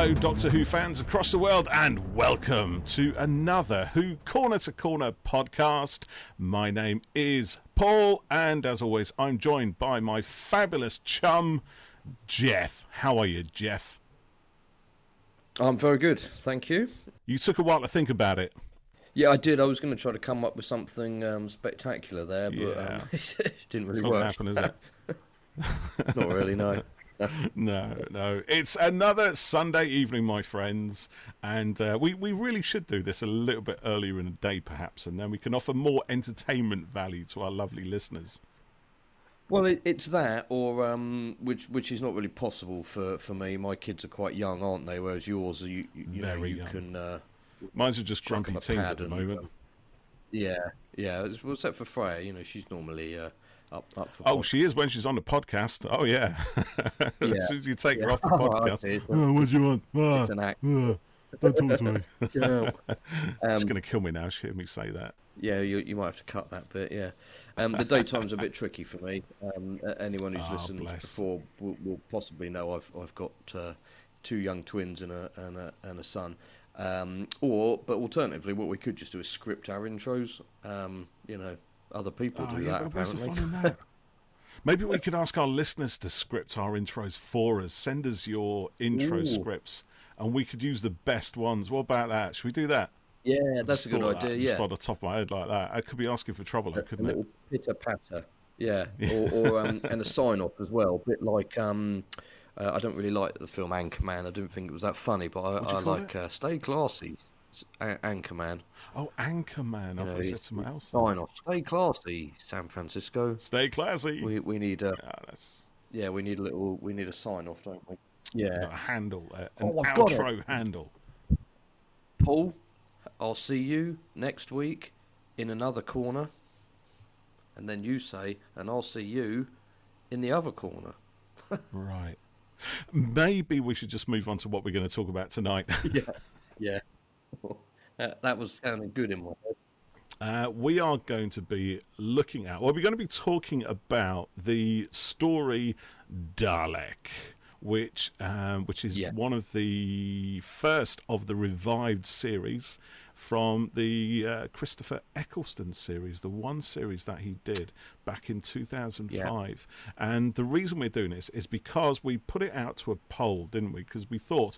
Hello, Doctor Who fans across the world, and welcome to another Who Corner to Corner podcast. My name is Paul, and as always, I'm joined by my fabulous chum, Jeff. How are you, Jeff? I'm very good, thank you. You took a while to think about it. Yeah, I did. I was going to try to come up with something spectacular there, but it didn't really work. It's not going to happen, is it? Not really, no. No. It's another Sunday evening, my friends, and we really should do this a little bit earlier in the day, perhaps, and then we can offer more entertainment value to our lovely listeners. Well, it's that, or which is not really possible for me. My kids are quite young, aren't they? Whereas yours, you young. Can. Mine's are just grumpy teens at the moment. Yeah. Well, except for Freya, she's normally up for. Oh, she is when she's on the podcast. Oh yeah. As soon as you take her off the podcast. What do you want? It's an act. Don't talk to me. She's going to kill me now. She heard me say that. Yeah, you might have to cut that bit. Yeah, the daytime's a bit tricky for me. Anyone who's listened before will possibly know I've got two young twins and a son. But alternatively, what we could just do is script our intros. Other people do that, apparently. Where's the fun in that? Maybe we could ask our listeners to script our intros for us. Send us your intro scripts, and we could use the best ones. What about that? Should we do that? Yeah, that's a good idea. Just on the top of my head like that. I could be asking for trouble, couldn't it? A little pitter-patter. Yeah, or and a sign-off as well. A bit like, I don't really like the film Anchorman. I didn't think it was that funny, but I like Stay Classy. Anchorman. Oh, Anchorman. I thought you said something else. Sign off. Stay classy, San Francisco. Stay classy. We need a we need a sign off, don't we? Yeah. A handle, an outro handle. Paul, I'll see you next week in another corner. And then you say, and I'll see you in the other corner. Right. Maybe we should just move on to what we're going to talk about tonight. Yeah. That was sounding good in my head. We are going to be we're going to be talking about the story Dalek, which is one of the first of the revived series from the Christopher Eccleston series, the one series that he did back in 2005. And the reason we're doing this is because we put it out to a poll, didn't we? Because we thought,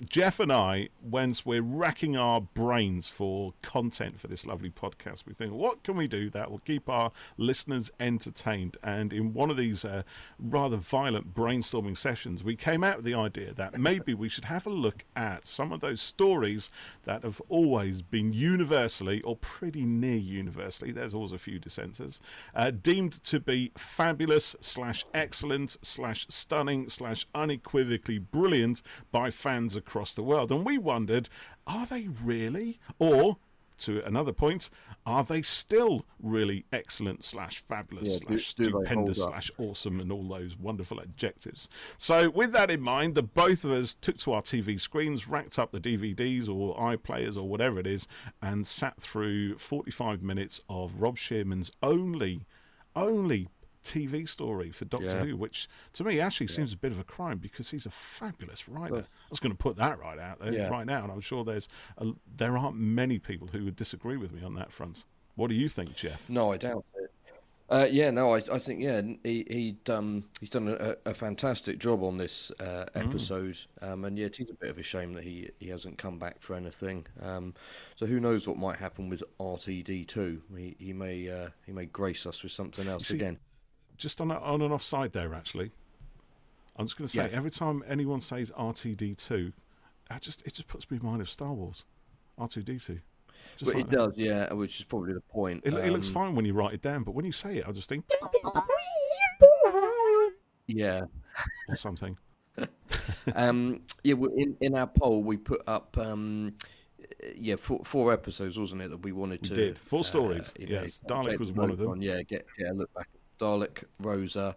Jeff and I, once we're racking our brains for content for this lovely podcast, we think, what can we do that will keep our listeners entertained? And in one of these rather violent brainstorming sessions, we came out with the idea that maybe we should have a look at some of those stories that have always been universally, or pretty near universally, there's always a few dissenters, deemed to be fabulous / excellent / stunning / unequivocally brilliant by fans across the world. And we wondered, are they really? Or, to another point, are they still really excellent / fabulous / stupendous / awesome and all those wonderful adjectives? So with that in mind, the both of us took to our TV screens, racked up the DVDs or iPlayers or whatever it is, and sat through 45 minutes of Rob Shearman's only TV story for Doctor Who, which to me actually seems a bit of a crime because he's a fabulous writer. I was going to put that right out there right now, and I'm sure there aren't many people who would disagree with me on that front. What do you think, Jeff? No, I doubt it. I think he's done a fantastic job on this episode, and yet it's a bit of a shame that he hasn't come back for anything. So who knows what might happen with RTD2? He may grace us with something else again. Just on and off side there, actually, I'm just going to say every time anyone says RTD2, it just puts me in mind of Star Wars, R2D2. But it does, which is probably the point. It looks fine when you write it down, but when you say it, I just think, or something. In our poll we put up 4 episodes, wasn't it, that we wanted to? We did 4 stories. Yes, Dalek was one of them. Get a look back. Dalek, Rosa,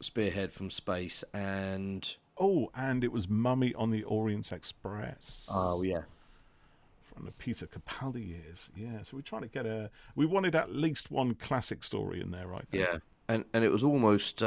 Spearhead from Space, and it was Mummy on the Orient Express. Oh yeah. From the Peter Capaldi years, so we're trying to get we wanted at least one classic story in there, I think. And it was almost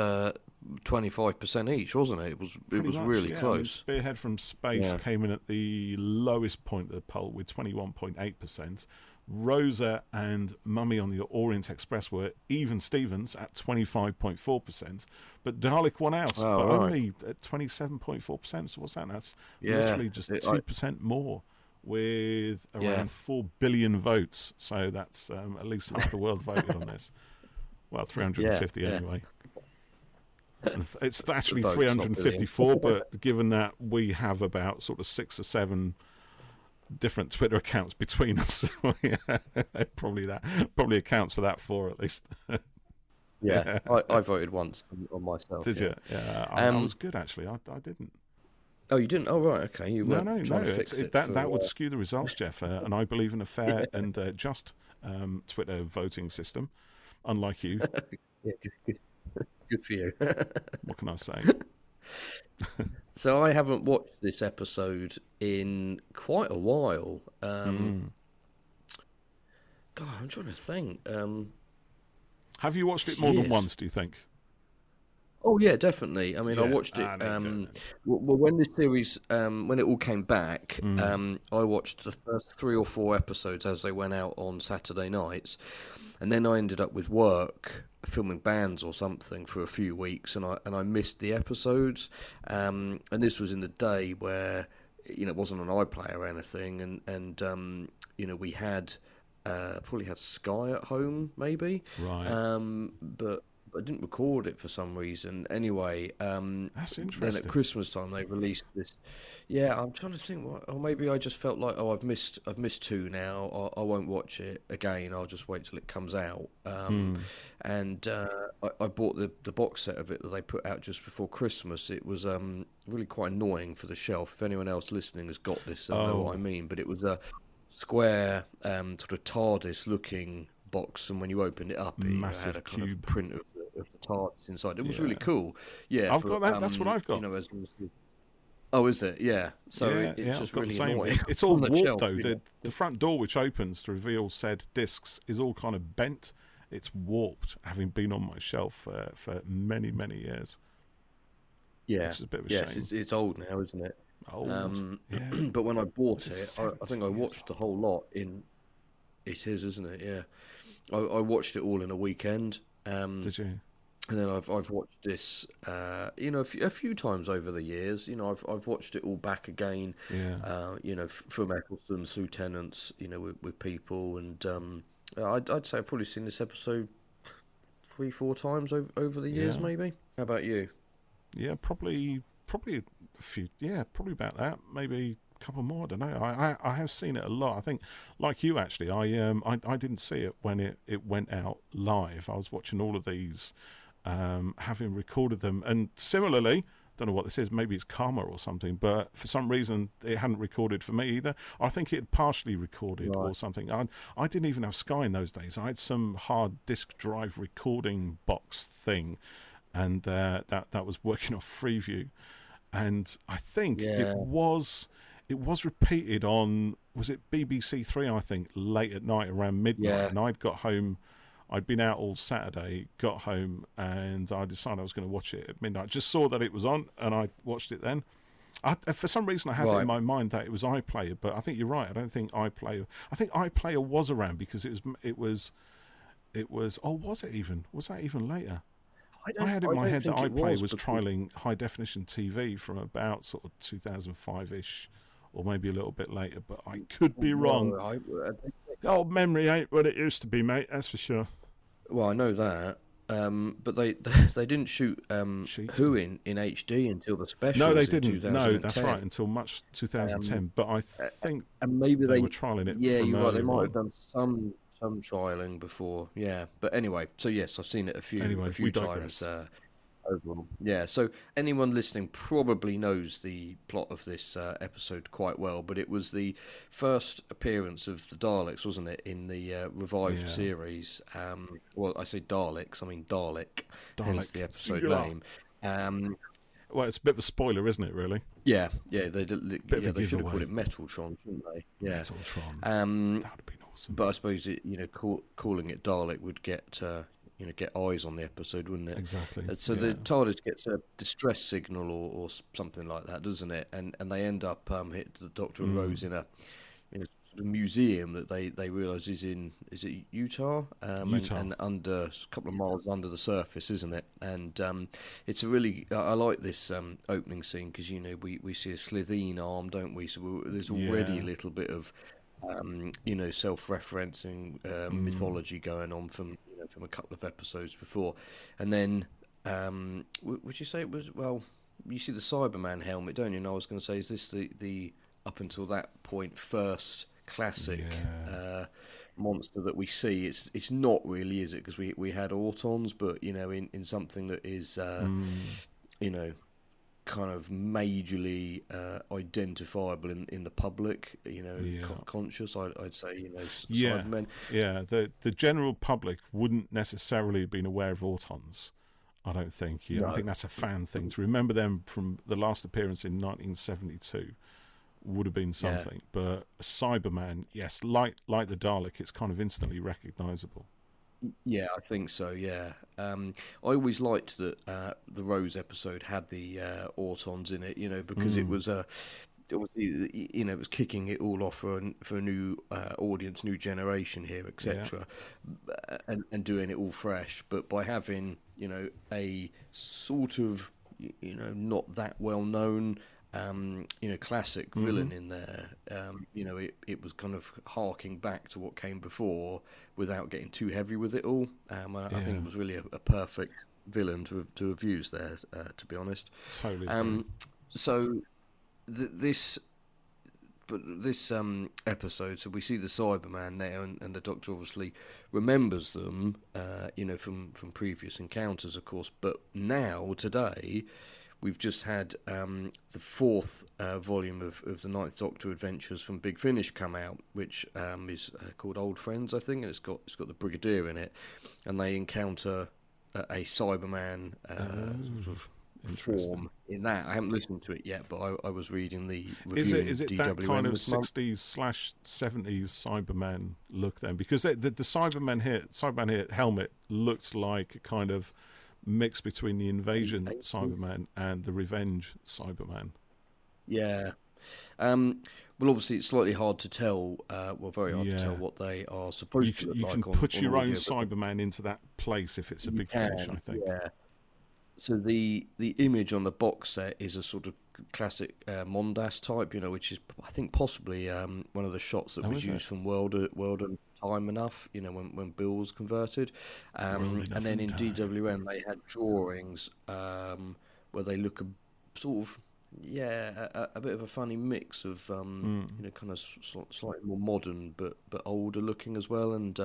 25% each, wasn't it? It was really close. I mean, Spearhead from Space came in at the lowest point of the poll with 21.8%. Rosa and Mummy on the Orient Express were even Stevens at 25.4%, but Dalek won out, only at 27.4%. So what's that? That's literally just 2% more, with around 4 billion votes. So that's at least half the world voted on this. Well, 350 anyway. It's actually 354, but given that we have about sort of 6 or 7 different Twitter accounts between us, probably accounts for that 4 at least. I voted once on myself. Did you? Yeah, I was good actually. I didn't. Oh, you didn't? Oh, right, okay. You no. That would skew the results, Jeff. And I believe in a fair and just Twitter voting system, unlike you. Good for you. What can I say? So I haven't watched this episode in quite a while. God, I'm trying to think. Have you watched it more than once, do you think? Oh, yeah, definitely. I mean, I watched it... well, when this series... when it all came back, I watched the first 3 or 4 episodes as they went out on Saturday nights. And then I ended up with work, filming bands or something for a few weeks, and I missed the episodes. And this was in the day where, it wasn't an iPlayer or anything, and we had... probably had Sky at home, maybe. Right. But I didn't record it for some reason. Anyway, that's interesting. Then at Christmas time they released this. Yeah, I'm trying to think. Or maybe I just felt like, I've missed 2 now. I won't watch it again. I'll just wait till it comes out. And I bought the box set of it that they put out just before Christmas. It was really quite annoying for the shelf. If anyone else listening has got this, they'll know what I mean. But it was a square sort of TARDIS looking box, and when you opened it up, it had a kind of print of the TARDIS inside. It was really cool. Yeah, I've got that. That's what I've got. Oh, is it? Yeah. So it's just really annoying. It's all warped shelf, though. The front door, which opens to reveal said discs, is all kind of bent. It's warped, having been on my shelf for many, many years. Yeah. Which is a bit of a shame. It's old now, isn't it? Old. But when I bought it, I think I watched the whole lot in. It is, isn't it? Yeah. I watched it all in a weekend. Did you? And then I've watched this, a few times over the years. I've watched it all back again. Yeah. From Eccleston's Lieutenants, with people, and I'd say I've probably seen this episode 3-4 times over the years, maybe. How about you? Yeah, probably a few. Yeah, probably about that. Maybe a couple more. I don't know. I have seen it a lot. I think, like you actually, I didn't see it when it went out live. I was watching all of these, having recorded them, and similarly, don't know what this is. Maybe it's karma or something. But for some reason, it hadn't recorded for me either. I think it had partially recorded or something. I didn't even have Sky in those days. I had some hard disk drive recording box thing, and that was working off Freeview. And I think it was repeated on, was it BBC 3, I think, late at night around midnight. And I'd been out all Saturday, got home, and I decided I was going to watch it at midnight. Just saw that it was on, and I watched it then. For some reason, I have it in my mind that it was iPlayer, but I think you're right. I don't think iPlayer... I think iPlayer was around because it was... Oh, was it even? Was that even later? I had in my head that iPlayer was trialling high-definition TV from about sort of 2005-ish, or maybe a little bit later, but I could be wrong. Old memory ain't what it used to be, mate, that's for sure. Well, I know that, but they didn't shoot Who in HD until the specials. No, they didn't. No, that's right, until much 2010. But I think and maybe they were trialling it. Yeah, you're right. They might have done some trialing before. Yeah, but anyway, so yes, I've seen it a few times. Overall. Yeah, so anyone listening probably knows the plot of this episode quite well, but it was the first appearance of the Daleks, wasn't it, in the revived series? Well, I say Daleks, I mean Dalek, hence the episode name. Well, it's a bit of a spoiler, isn't it, really? Yeah, they should have called it Metaltron, shouldn't they? Yeah. Metaltron. That would have been awesome. But I suppose calling it Dalek would get get eyes on the episode, wouldn't it? Exactly. So the TARDIS gets a distress signal or something like that, doesn't it? And they end up hit the Doctor and Rose in a sort of museum that they realise is it Utah? Utah. And under a couple of miles under the surface, isn't it? And it's a really I like this opening scene because we see a Slitheen arm, don't we? So there's already a little bit of self-referencing mythology going on from a couple of episodes before, and then would you say it was you see the Cyberman helmet, don't you? And I was going to say, is this the up until that point first classic monster that we see? It's not really, is it? Because we had Autons, but in something that is kind of majorly identifiable in the public, conscious. I'd say, Cybermen. Yeah, the general public wouldn't necessarily have been aware of Autons, I don't think. I think that's a fan thing. To remember them from the last appearance in 1972 would have been something. But Cyberman, yes, like the Dalek, it's kind of instantly recognisable. Yeah, I think so. Yeah, I always liked that the Rose episode had the Autons in it. Because it was it was kicking it all off for a new audience, new generation here, etc. And doing it all fresh. But by having a sort of not that well known classic villain in there, it was kind of harking back to what came before without getting too heavy with it all. I think it was really a perfect villain to have used there, to be honest. Totally. So this episode, so we see the Cyberman there, and the Doctor obviously remembers them, from previous encounters, of course. But now, today, we've just had the fourth volume of the Ninth Doctor Adventures from Big Finish come out, which is called Old Friends, I think, and it's got the Brigadier in it, and they encounter a Cyberman sort of form in that. I haven't listened to it yet, but I was reading the review. Is it that kind of 60s/70s Cyberman look then? Because the Cyberman here helmet looks like a kind of mix between the Invasion Cyberman and the Revenge Cyberman. Yeah. Well, obviously, it's slightly hard to tell. Very hard to tell what they are supposed to look like. You can put your own Cyberman into that place if it's a Big Finish, I think. Yeah. So the image on the box set is a sort of classic Mondas type, which is, I think, possibly one of the shots that was used from World and Time Enough, when Bill was converted. And then in DWM they had drawings where they look a sort of a bit of a funny mix of kind of slightly more modern but older looking as well, and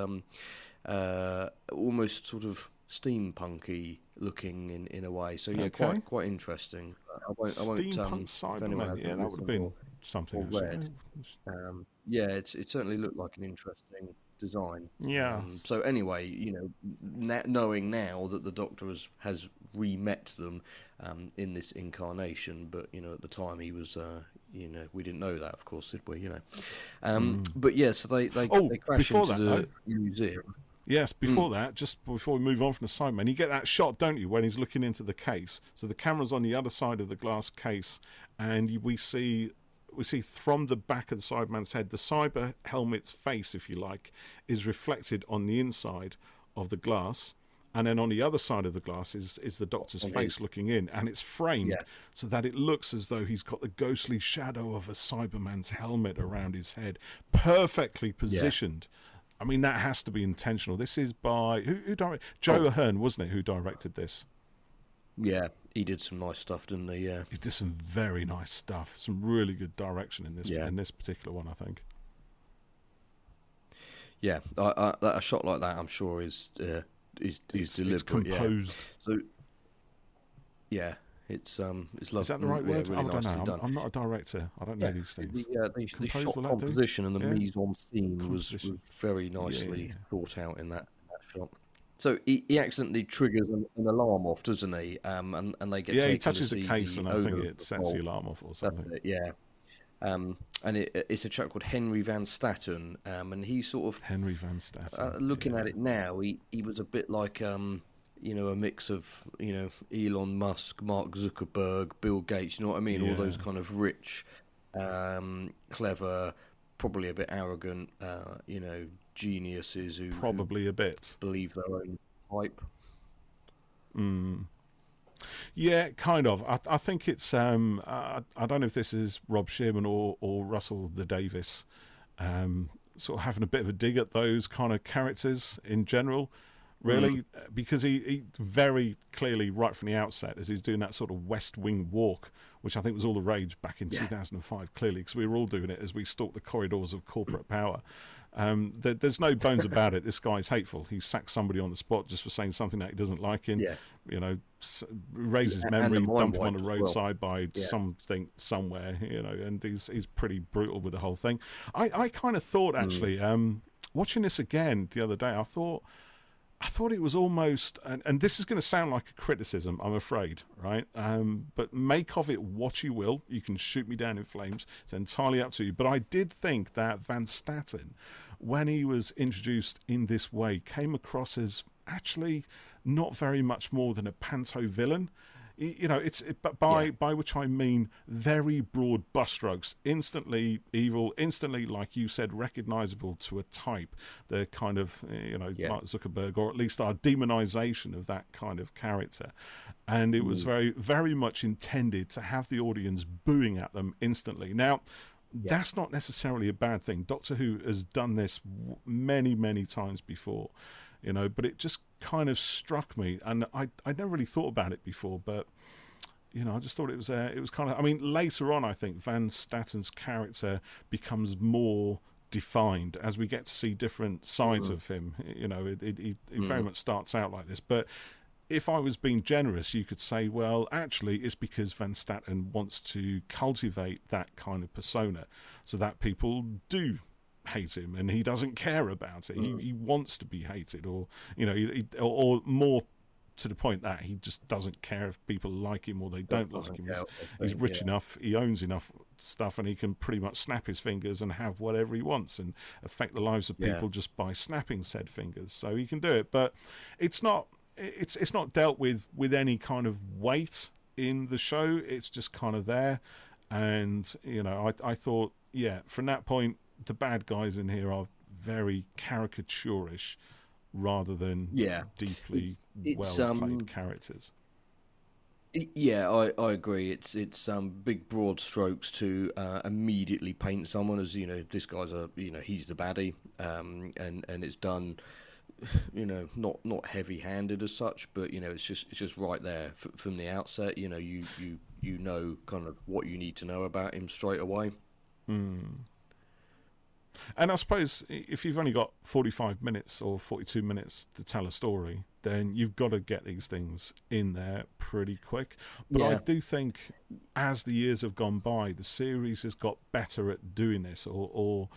almost sort of steampunky looking in a way. So quite interesting. Steampunk Cyberman, that would have been something. It certainly looked like an interesting design. Yeah. So anyway, knowing now that the Doctor has re-met them in this incarnation, but at the time he was, we didn't know that, of course, did we? But yeah, so they crash into the museum. Yes, before that, just before we move on from the Cyberman, you get that shot, don't you, when he's looking into the case. So the camera's on the other side of the glass case, and we see from the back of the Cyberman's head, the cyber helmet's face, if you like, is reflected on the inside of the glass, and then on the other side of the glass is the Doctor's face looking in, and it's framed so that it looks as though he's got the ghostly shadow of a Cyberman's helmet around his head, perfectly positioned. I mean, that has to be intentional. This is by who directed? Joe Ahern, wasn't it, who directed this? Yeah, he did some nice stuff, didn't he? Yeah, he did some very nice stuff. Some really good direction in this particular one, I think. Yeah, a shot like that, I'm sure, is deliberate. It's composed. So, yeah. It's lovely. Is that the right word? Really I don't know. done. I'm not a director. I don't know these things. The shot composition and the mise en scene was very nicely thought out in that shot. So he accidentally triggers an alarm off, doesn't he? And they get taken he touches to the see case, the and I think it sets the alarm off or something. That's it, yeah. and it's a chap called Henry Van Statten, and he sort of Henry Van Statten. Looking at it now, he was a bit like you know, a mix of, you know, Elon Musk, Mark Zuckerberg, Bill Gates. You know what I mean? All those kind of rich, clever, probably a bit arrogant, you know, geniuses who probably a bit believe their own hype. Yeah, kind of. I think it's I don't know if this is Rob Shearman or Russell the Davis, sort of having a bit of a dig at those kind of characters in general, really, because he very clearly, right from the outset, as he's doing that sort of West Wing walk, which I think was all the rage back in 2005, clearly, because we were all doing it as we stalked the corridors of corporate power. There's no bones about it. This guy's hateful. He sacks somebody on the spot just for saying something that he doesn't like in. You know, raises memory, dump him on the roadside by something somewhere. You know, and he's pretty brutal with the whole thing. I kind of thought actually, watching this again the other day, I thought it was almost, and this is going to sound like a criticism, I'm afraid, right? But make of it what you will. You can shoot me down in flames. It's entirely up to you. But I did think that Van Statten, when he was introduced in this way, came across as actually not very much more than a panto villain. You know, by which I mean very broad brushstrokes, instantly evil, instantly, like you said, recognizable to a type. The kind of, you know, Mark Zuckerberg, or at least our demonization of that kind of character. And it was very, very much intended to have the audience booing at them instantly. Now, that's not necessarily a bad thing. Doctor Who has done this many, many times before. You know, but it just kind of struck me, and I never really thought about it before, but you know, I just thought it was kind of. I mean, later on, I think Van Statten's character becomes more defined as we get to see different sides of him. You know, it very much starts out like this, but if I was being generous, you could say, well, actually, it's because Van Statten wants to cultivate that kind of persona, so that people do hate him, and he doesn't care about it. He wants to be hated, or you know, or more to the point that he just doesn't care if people like him or they don't like him. He's rich enough, he owns enough stuff, and he can pretty much snap his fingers and have whatever he wants and affect the lives of people just by snapping said fingers. So he can do it, but it's not dealt with any kind of weight in the show. It's just kind of there, and you know, I thought, from that point, the bad guys in here are very caricaturish rather than deeply well-played characters. I agree. It's big broad strokes to immediately paint someone as, you know, this guy's he's the baddie, and it's done, you know, not heavy-handed as such, but you know, it's just right there from the outset. You know, you know kind of what you need to know about him straight away. And I suppose if you've only got 45 minutes or 42 minutes to tell a story, then you've got to get these things in there pretty quick. But I do think as the years have gone by, the series has got better at doing this, or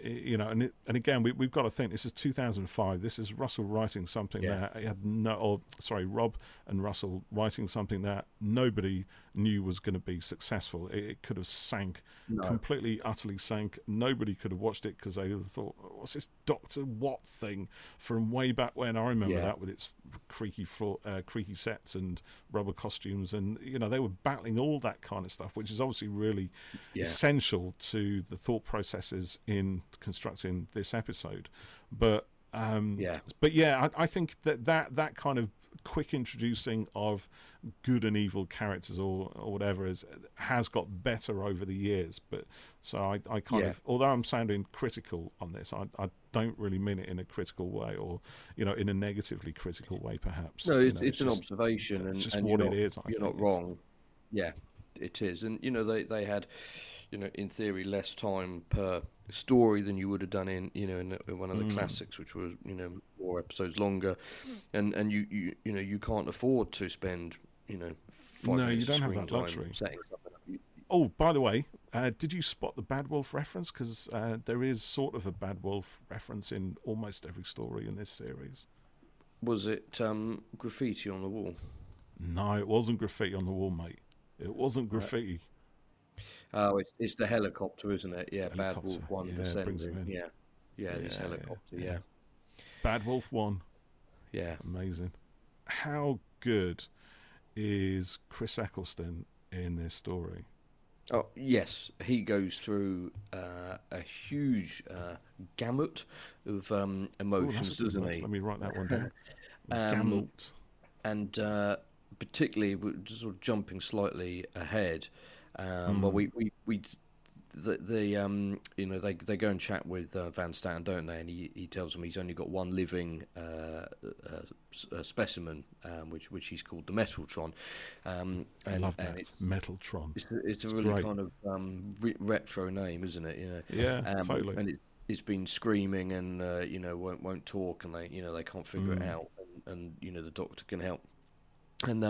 you know, and again, we've got to think this is 2005. This is Russell writing something that he had Rob and Russell writing something that nobody knew was going to be successful. It could have sank, completely, utterly sank. Nobody could have watched it because they thought, what's this Doctor What thing from way back when? I remember that with its creaky sets and rubber costumes, and you know, they were battling all that kind of stuff, which is obviously really essential to the thought processes in constructing this episode. But I think that kind of quick introducing of good and evil characters or whatever has got better over the years. But so I kind of, although I'm sounding critical on this, I don't really mean it in a critical way, or you know, in a negatively critical way perhaps. No, it's an observation, and what it is. You're not wrong. Yeah, it is. And you know, they had, you know, in theory, less time per story than you would have done in, you know, in one of the classics, which was, you know, 4 episodes longer, and you know, you can't afford to spend, you know, 5 minutes you don't of screen have that luxury. time setting something up. Oh, by the way, did you spot the Bad Wolf reference? Because there is sort of a Bad Wolf reference in almost every story in this series. Was it graffiti on the wall? No, it wasn't graffiti on the wall, mate. It wasn't graffiti. Oh, it's the helicopter, isn't it? Yeah, Bad Helicopter. Wolf 1 Brings him descending. in. Yeah, this helicopter. Yeah. Bad Wolf 1. Yeah. Amazing. How good is Chris Eccleston in this story? Oh, yes. He goes through a huge gamut of emotions, doesn't he? Let me write that one down. Gamut. And particularly, just sort of jumping slightly ahead, well, we they go and chat with Van Statten, don't they? And he tells them he's only got one living specimen, which he's called the Metaltron. I love that. Metaltron. It's a really great kind of retro name, isn't it? Yeah, totally. And it's been screaming and won't talk, and they can't figure it out, and the Doctor can help. And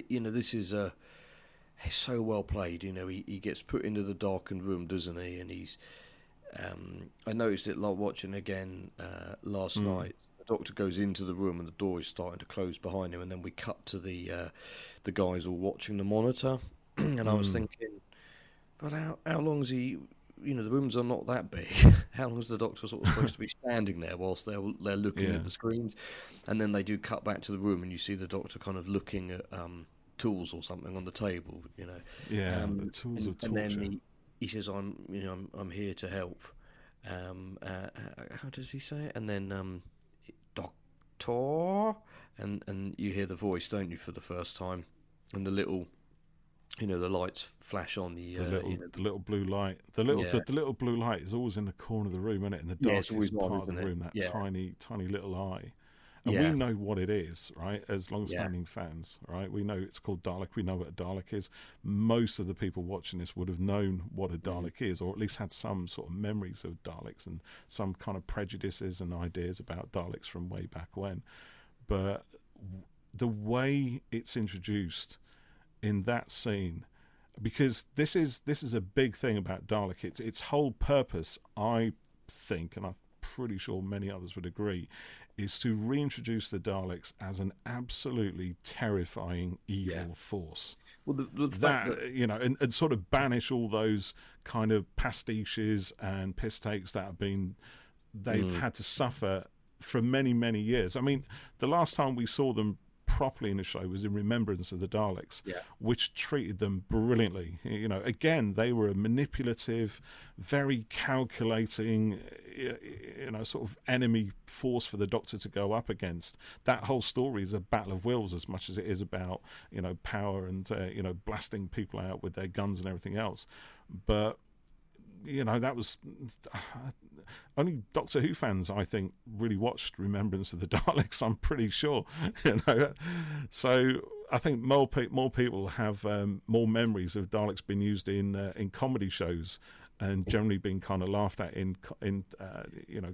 this is he's so well played. He gets put into the darkened room, doesn't he? And he's I noticed it like watching again last night. The Doctor goes into the room and the door is starting to close behind him, and then we cut to the guys all watching the monitor. And I was thinking, but how long is he? The rooms are not that big. How long is the Doctor sort of supposed to be standing there whilst they're looking at the screens? And then they do cut back to the room, and you see the Doctor kind of looking at tools or something on the table. Yeah, the tools of torture. And then he says, "I'm here to help." How does he say it? And then Doctor, and you hear the voice, don't you, for the first time, and the little. The lights flash on the little blue light. The little blue light is always in the corner of the room, isn't it? In the darkest part of the room, that tiny little eye. And we know what it is, right? As long-standing fans, right? We know it's called Dalek. We know what a Dalek is. Most of the people watching this would have known what a Dalek is, or at least had some sort of memories of Daleks and some kind of prejudices and ideas about Daleks from way back when. But the way it's introduced in that scene, because this is a big thing about Dalek. Its whole purpose, I think, and I'm pretty sure many others would agree, is to reintroduce the Daleks as an absolutely terrifying evil force. Well, that and sort of banish all those kind of pastiches and piss takes that they've had to suffer for many, many years. I mean, the last time we saw them properly in the show was in Remembrance of the Daleks, which treated them brilliantly. Again, they were a manipulative, very calculating, sort of enemy force for the Doctor to go up against. That whole story is a battle of wills as much as it is about, power and, blasting people out with their guns and everything else. But that was only Doctor Who fans, I think, really watched Remembrance of the Daleks. I'm pretty sure, So I think more people have more memories of Daleks being used in comedy shows and generally being kind of laughed at in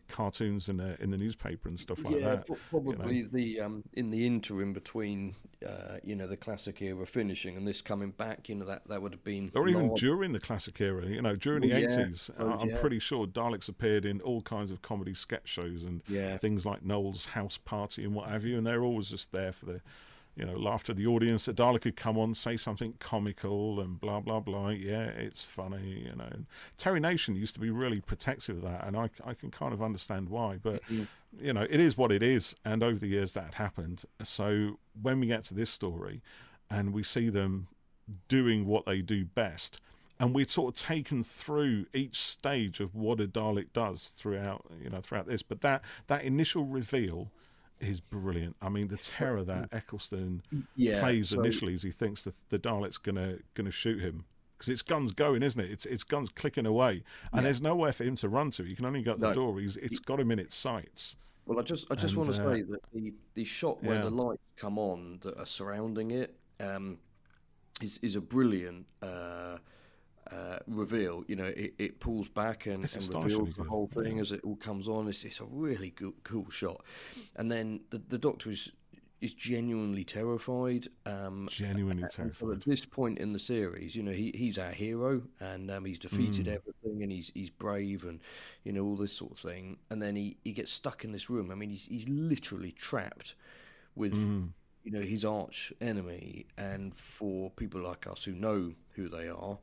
cartoons in the newspaper and stuff like that. Probably the in the interim between the classic era finishing and this coming back, that would have been, or even during the classic era, during the 80s. I'm pretty sure Daleks appeared in all kinds of comedy sketch shows and things like Noel's House Party and what have you, and they're always just there for the laughter of the audience. A Dalek could come on, say something comical and blah, blah, blah. Yeah, it's funny, Terry Nation used to be really protective of that, and I can kind of understand why. But, it is what it is, and over the years that had happened. So when we get to this story and we see them doing what they do best, and we're sort of taken through each stage of what a Dalek does throughout this. But that initial reveal is brilliant. I mean, the terror that Eccleston plays initially as he thinks the Dalek's gonna shoot him, because it's guns going, isn't it? It's guns clicking away, and there's nowhere for him to run to. You can only go to the door. It's got him in its sights. Well, I just want to say that the shot where the lights come on that are surrounding it is a brilliant reveal. It pulls back and reveals the whole thing as it all comes on. It's a really cool shot, and then the Doctor is genuinely terrified. Genuinely terrified. At this point in the series, he's our hero, and he's defeated everything, and he's brave, and all this sort of thing. And then he gets stuck in this room. I mean, he's literally trapped with his arch enemy. And for people like us who know who they are,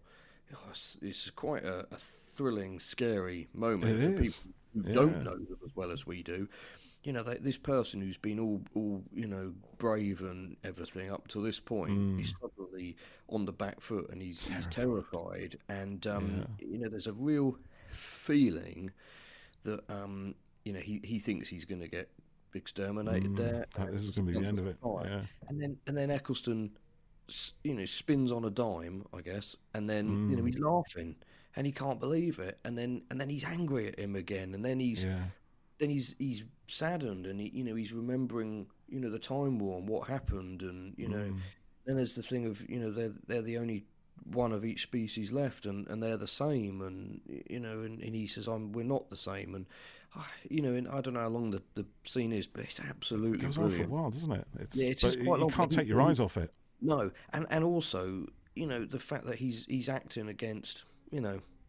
it's quite a thrilling, scary moment It for is. people who don't know them as well as we do. This person who's been all brave and everything up to this point, he's suddenly on the back foot and he's terrified. And there's a real feeling that he thinks he's going to get exterminated there. This is going to be the end of it. Yeah. And then Eccleston, spins on a dime, I guess, and then he's laughing and he can't believe it, and then he's angry at him again, and then he's saddened, and he's remembering the Time War and what happened, and then there's the thing of they're the only one of each species left, and they're the same, and and he says we're not the same, and and I don't know how long the scene is, but it's absolutely it goes brilliant. on for a while, doesn't it? It's just quite long. You can't take your eyes off it. No, and also the fact that he's acting against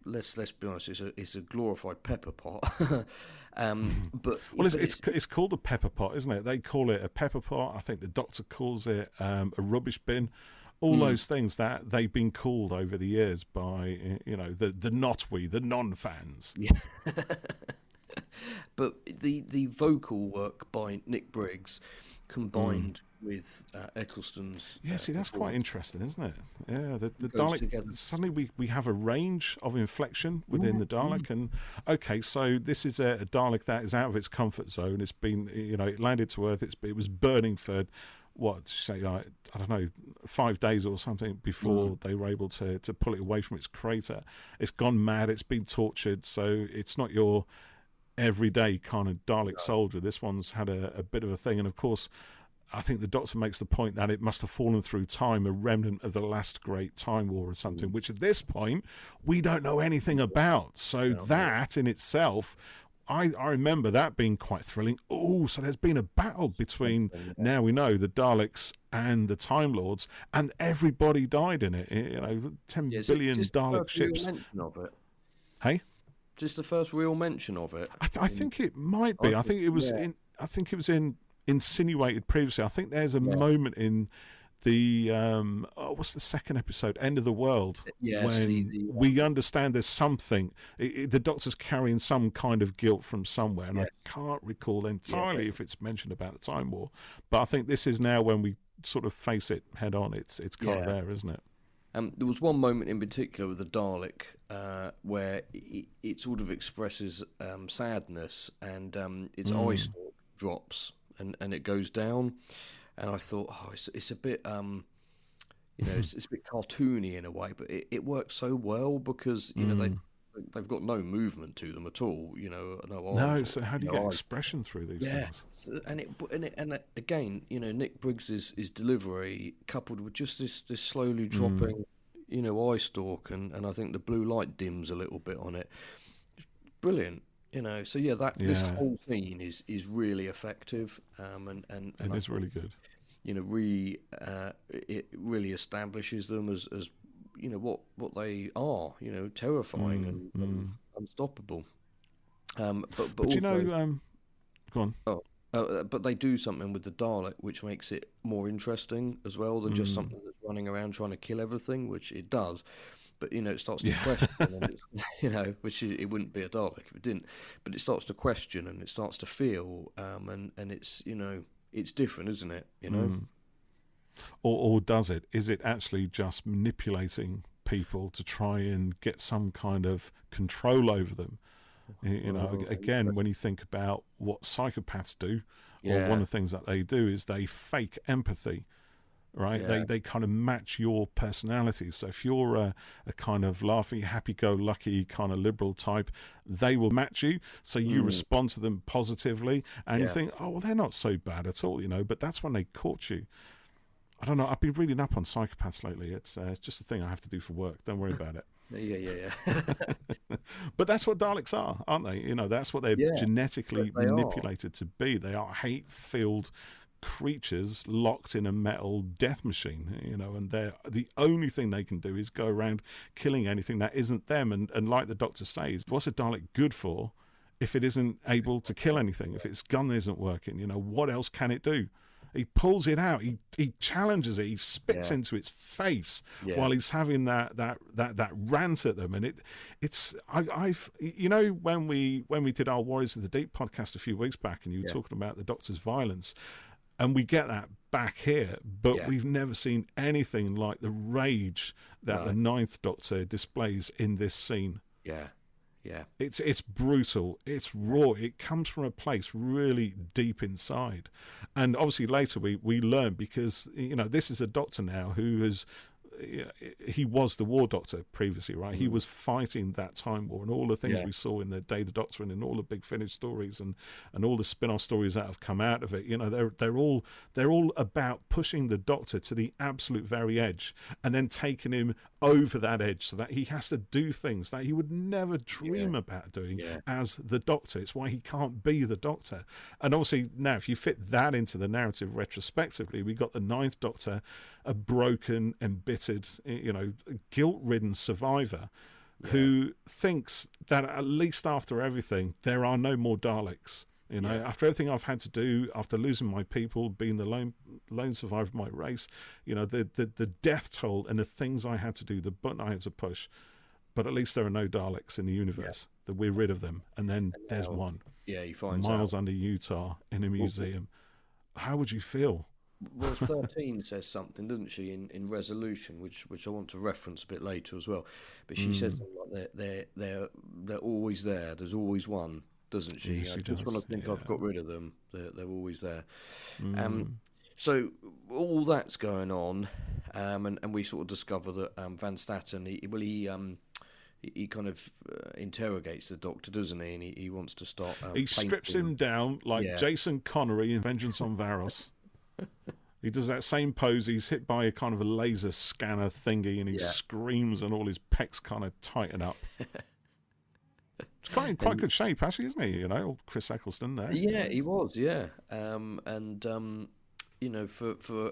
let's be honest, it's a glorified pepper pot. But it's called a pepper pot, isn't it? They call it a pepper pot. I think the Doctor calls it a rubbish bin. All those things that they've been called over the years by the non-fans. Yeah. But the vocal work by Nick Briggs combined with Eccleston's... Yeah, see, that's quite interesting, isn't it? Yeah, the Dalek... Together. Suddenly we have a range of inflection within the Dalek, and, okay, so this is a Dalek that is out of its comfort zone. It's been, it landed to Earth, it was burning for... I don't know, 5 days or something before they were able to pull it away from its crater. It's gone mad, it's been tortured, so it's not your everyday kind of Dalek soldier. This one's had a bit of a thing, and of course I think the Doctor makes the point that it must have fallen through time, a remnant of the last great Time War or something, which at this point we don't know anything about. So that in itself, I remember that being quite thrilling. Oh, so there's been a battle between, now we know, the Daleks and the Time Lords, and everybody died in it. 10 billion Dalek ships. Hey? Just the first real mention of it. I think it might be. I think it was insinuated previously. I think there's a moment in the what's the second episode, End of the World, when we understand there's something. The Doctor's carrying some kind of guilt from somewhere, and I can't recall entirely if it's mentioned about the Time War. But I think this is now when we sort of face it head on. It's kind of there, isn't it? There was one moment in particular with the Dalek where it sort of expresses sadness, and its eye stalk drops and it goes down. And I thought, it's a bit, it's a bit cartoony in a way, but it works so well because they've got no movement to them at all. No arms. No, so how do you get expression through these things? And again, Nick Briggs's delivery coupled with just this slowly dropping, eye stalk, and I think the blue light dims a little bit on it. It's brilliant. So this whole scene is really effective, and it is really good. It really establishes them as what they are. Terrifying and unstoppable. But also, go on. But they do something with the Dalek which makes it more interesting as well than just something that's running around trying to kill everything, which it does. But it starts to question, and which it wouldn't be a Dalek if it didn't. But it starts to question and it starts to feel, and it's it's different, isn't it? Or does it? Is it actually just manipulating people to try and get some kind of control over them? Again, when you think about what psychopaths do, or one of the things that they do is they fake empathy. Right, they kind of match your personality. So if you're a kind of laughy, happy-go-lucky kind of liberal type, they will match you. So you respond to them positively, and you think, oh well, they're not so bad at all, But that's when they caught you. I don't know. I've been reading up on psychopaths lately. It's just a thing I have to do for work. Don't worry about it. Yeah. But that's what Daleks are, aren't they? That's what they're genetically manipulated to be. They are hate-filled creatures locked in a metal death machine, and they're the only thing they can do is go around killing anything that isn't them. And like the Doctor says, what's a Dalek good for if it isn't able to kill anything? If its gun isn't working, what else can it do? He pulls it out. He challenges it. He spits into its face while he's having that rant at them. And I've when we did our Warriors of the Deep podcast a few weeks back, and you were talking about the Doctor's violence, and we get that back here, but we've never seen anything like the rage that the Ninth Doctor displays in this scene. Yeah. Yeah, it's brutal, it's raw, it comes from a place really deep inside. And obviously later we learn, because this is a Doctor now who has, he was the War Doctor previously, right? He was fighting that Time War, and all the things we saw in the Day of the Doctor and in all the Big Finish stories and all the spin-off stories that have come out of it. They're all about pushing the Doctor to the absolute very edge and then taking him over that edge so that he has to do things that he would never dream about doing as the Doctor. It's why he can't be the Doctor. And obviously now, if you fit that into the narrative retrospectively, we got the Ninth Doctor, a broken, embittered, guilt-ridden survivor who thinks that at least after everything there are no more Daleks. After everything I've had to do, after losing my people, being the lone survivor of my race, the death toll and the things I had to do, the button I had to push, but at least there are no Daleks in the universe. That we're rid of them. And then there's one. Yeah, he finds miles under Utah in a museum. How would you feel? Well, 13 says something, doesn't she, in Resolution, which I want to reference a bit later as well. But she says something like they're always there. There's always one, doesn't she? Yeah, she just does. when I think I've got rid of them, they're always there. So all that's going on, and we sort of discover that Van Statten, he kind of interrogates the Doctor, doesn't he? And he wants to start. He strips him down like Jason Connery in Vengeance on Varos. He does that same pose. He's hit by a kind of a laser scanner thingy, and he screams, and all his pecs kind of tighten up. It's quite good shape, actually, isn't he? Old Chris Eccleston there. Yeah, he was. Yeah, for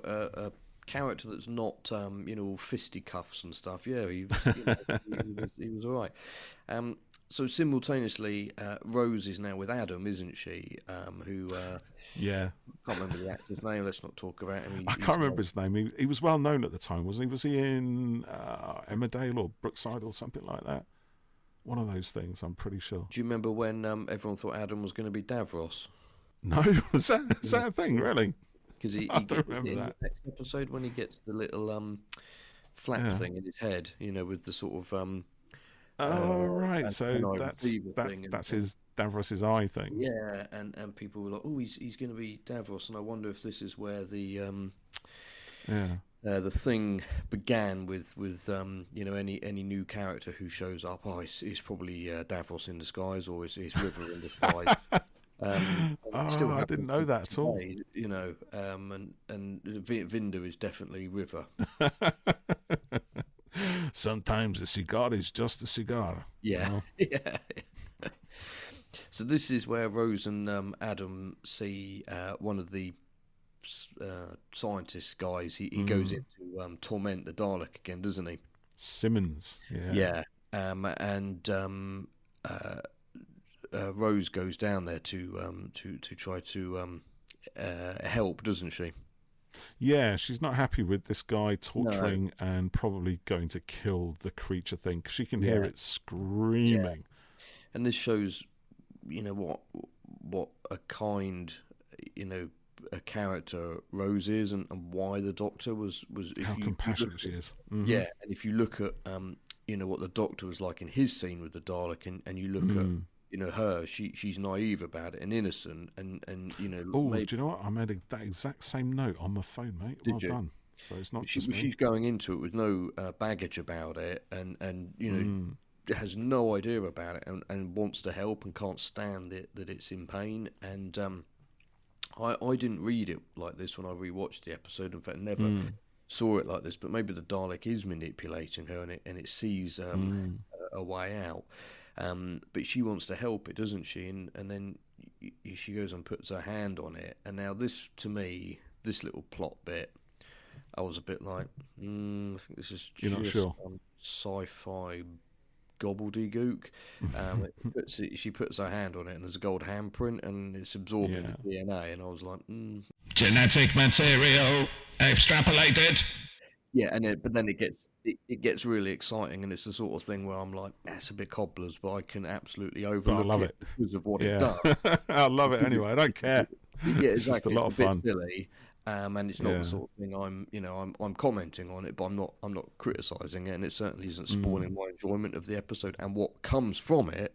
a character that's not fisticuffs and stuff. Yeah, he was all right. So simultaneously, Rose is now with Adam, isn't she? Who can't remember the actor's name. Let's not talk about him. I can't remember his name. He was well known at the time, wasn't he? Was he in Emmerdale or Brookside or something like that? One of those things, I'm pretty sure. Do you remember when everyone thought Adam was going to be Davros? No, was that a thing, really? Because I don't remember that. The next episode, when he gets the little flap thing in his head, with the sort of right. So that's his Davros's eye thing. Yeah, and people were like, "Oh, he's going to be Davros," and I wonder if this is where the thing began with any new character who shows up. Oh, he's probably Davros in disguise, or is River in disguise. I didn't know that at all. And Vinder is definitely River. Sometimes a cigar is just a cigar. Yeah. Yeah. So this is where Rose and Adam see one of the scientist guys. He goes in to torment the Dalek again, doesn't he? Simmons. Yeah. Rose goes down there to try to help, doesn't she? Yeah, she's not happy with this guy torturing and probably going to kill the creature thing, 'cause she can hear it screaming. And this shows, what a kind, a character Rose is, and why the Doctor was how compassionate she is. Mm-hmm. Yeah, and if you look at what the Doctor was like in his scene with the Dalek, and you look at her, she's naive about it and innocent, and Oh, do you know what? I made that exact same note on my phone, mate. Well done. So it's not just me. She's going into it with no baggage about it, and has no idea about it, and wants to help, and can't stand it that it's in pain. And I didn't read it like this when I rewatched the episode. In fact, never saw it like this. But maybe the Dalek is manipulating her, and it sees a way out. But she wants to help it, doesn't she? And then she goes and puts her hand on it. And now this, to me, this little plot bit, I was a bit like, I think this is You're not sure? Sci-fi gobbledygook. She puts her hand on it, and there's a gold handprint, and it's absorbing the DNA. And I was like, genetic material extrapolated. Yeah, but then it gets really exciting, and it's the sort of thing where I'm like, that's a bit cobblers, but I can absolutely overlook it because of what it does. I love it anyway. I don't care. Yeah, exactly. It's just a lot of fun. Bit silly, and it's not the sort of thing I'm commenting on it, but I'm not criticizing it, and it certainly isn't spoiling my enjoyment of the episode. And what comes from it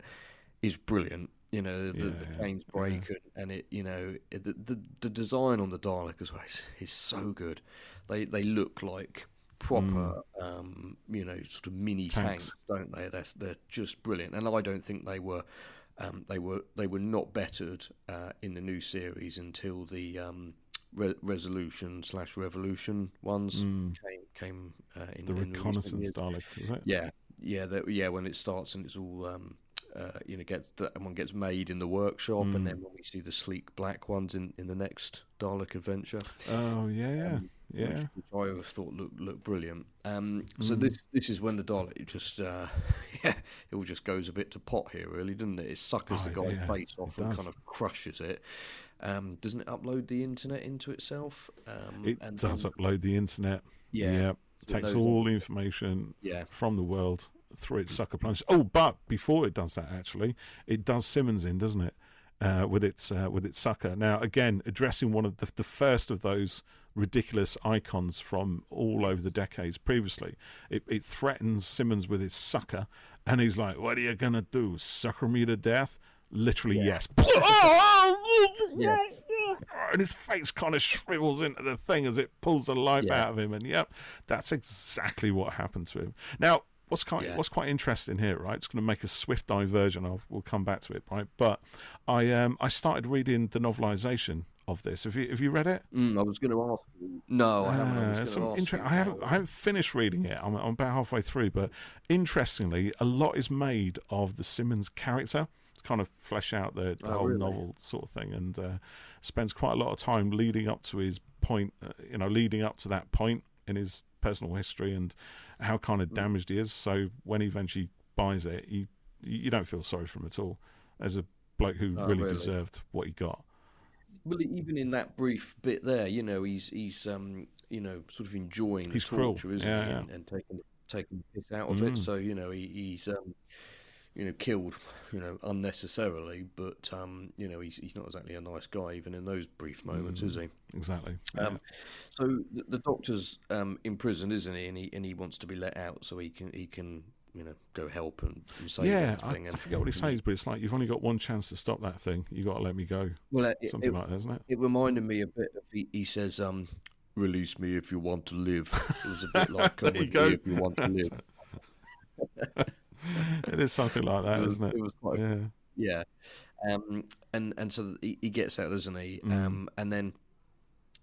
is brilliant. The chains break, and it, the design on the Dalek as well is so good. They look like proper, sort of mini tanks, don't they? They're just brilliant, and I don't think they were not bettered in the new series until the Resolution/Revolution ones came in the reconnaissance Dalek, is it? Yeah. When it starts and it's all one gets made in the workshop, and then when we see the sleek black ones in the next Dalek adventure. Oh yeah. Which I always thought looked brilliant. So this is when the Dalek just it all just goes a bit to pot here, really, doesn't it? It suckers the guy's face off and kind of crushes it. Doesn't it upload the internet into itself? It does upload the internet. Yeah. It takes all the information from the world through its sucker plunge. Oh, but before it does that, actually, it does Simmons in, doesn't it? With its sucker. Now, again, addressing one of the first of those ridiculous icons from all over the decades previously. It threatens Simmons with its sucker, and he's like, "What are you gonna do? Sucker me to death?" Literally, yes. And his face kind of shrivels into the thing as it pulls the life out of him. And that's exactly what happened to him. Now, what's quite interesting here, right? It's going to make a swift diversion. We'll come back to it, right? But I started reading the novelization of this. Have you read it? I was going to ask you. No, I haven't. I haven't finished reading it. I'm about halfway through. But interestingly, a lot is made of the Simmons character to kind of flesh out the whole novel sort of thing, and spends quite a lot of time leading up to his point. Leading up to that point in his personal history and how kind of damaged he is. So when he eventually buys it, you don't feel sorry for him at all, as a bloke who really deserved what he got. Well, even in that brief bit there, he's sort of enjoying the torture, isn't he? And taking the piss out of it. So he's killed unnecessarily, but he's not exactly a nice guy even in those brief moments, is he? Exactly. So the Doctor's in prison, isn't he? And he wants to be let out so he can go help and save everything. I forget what he says, but it's like, you've only got one chance to stop that thing. You got to let me go. Well, something like that, isn't it? It reminded me a bit of he says, "Release me if you want to live." It was a bit like, "Come with me if you want to live." It is something like that, isn't it? It was quite, and so he gets out, doesn't he? And then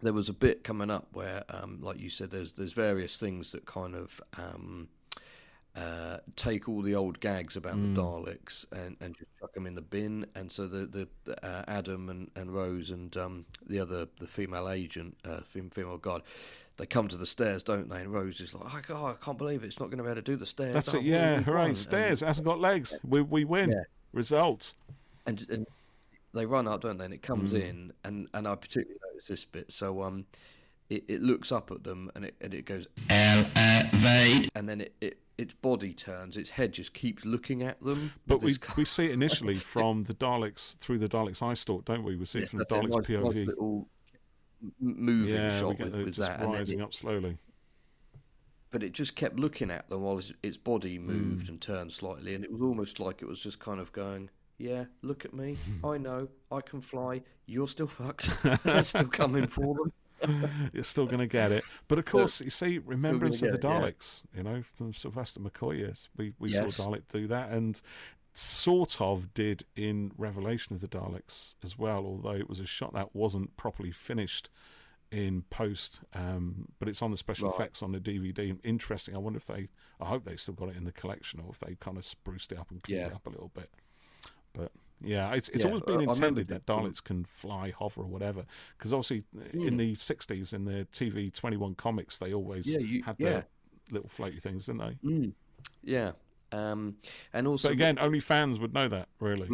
there was a bit coming up where, like you said, there's various things that kind of take all the old gags about the Daleks and just chuck them in the bin. And so the Adam and Rose and the female agent, female guard, they come to the stairs, don't they? And Rose is like, "Oh, I can't believe it. It's not going to be able to do the stairs." That's it, yeah. Hooray, stairs. It hasn't got legs. We win. Yeah. Result. And they run up, don't they? And it comes in, and I particularly noticed this bit. So it looks up at them, and it goes, elevate. And then its body turns, its head just keeps looking at them. But we see it initially from the Daleks, through the Daleks' eye stalk, don't we? We see it from the Daleks' POV. Nice moving shot we get with just that, rising up slowly. But it just kept looking at them while its body moved and turned slightly, and it was almost like it was just kind of going, "Yeah, look at me. I know I can fly. You're still fucked. That's still coming for them. You're still going to get it." But of course, you see, remembrance of the Daleks, from Sylvester McCoy. Yes, we saw Dalek do that, and sort of did in Revelation of the Daleks as well, although it was a shot that wasn't properly finished in post, but it's on the special effects on the DVD. Interesting. I hope they still got it in the collection, or if they kind of spruced it up and cleaned it up a little bit. But it's always been intended that Daleks can fly, hover, or whatever, because obviously in the 60s in the TV 21 comics they always had their little floaty things, didn't they? Yeah. And also, but again, only fans would know that, really.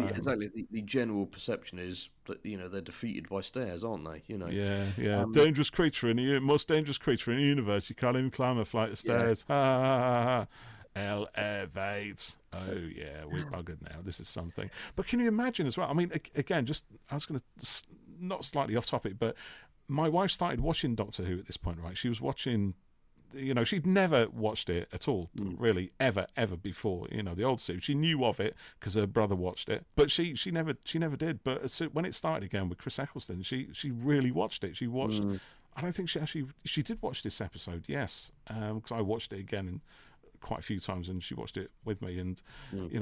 Exactly. The general perception is that they're defeated by stairs, aren't they? Yeah. Dangerous creature most dangerous creature in the universe. You can't even climb a flight of stairs. Ha ha ha ha. Elevate. Oh yeah, we're buggered now. This is something. But can you imagine as well? I mean, again, I was going to not slightly off topic, but my wife started watching Doctor Who at this point, right? She was watching. She'd never watched it at all, really, ever before. The old series. She knew of it because her brother watched it, but she never did. But when it started again with Chris Eccleston, she really watched it. She watched. I don't think she did watch this episode. Yes, because I watched it again quite a few times, and she watched it with me, and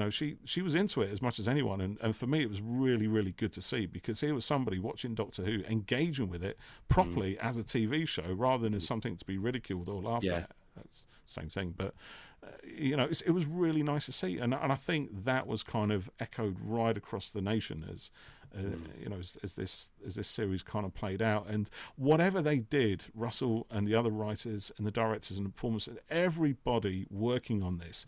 she was into it as much as anyone, and for me it was really, really good to see, because here was somebody watching Doctor Who, engaging with it properly as a TV show rather than as something to be ridiculed or laughed at. That's the same thing, but it was really nice to see, and I think that was kind of echoed right across the nation as this series kind of played out. And whatever they did, Russell and the other writers and the directors and the performers and everybody working on this,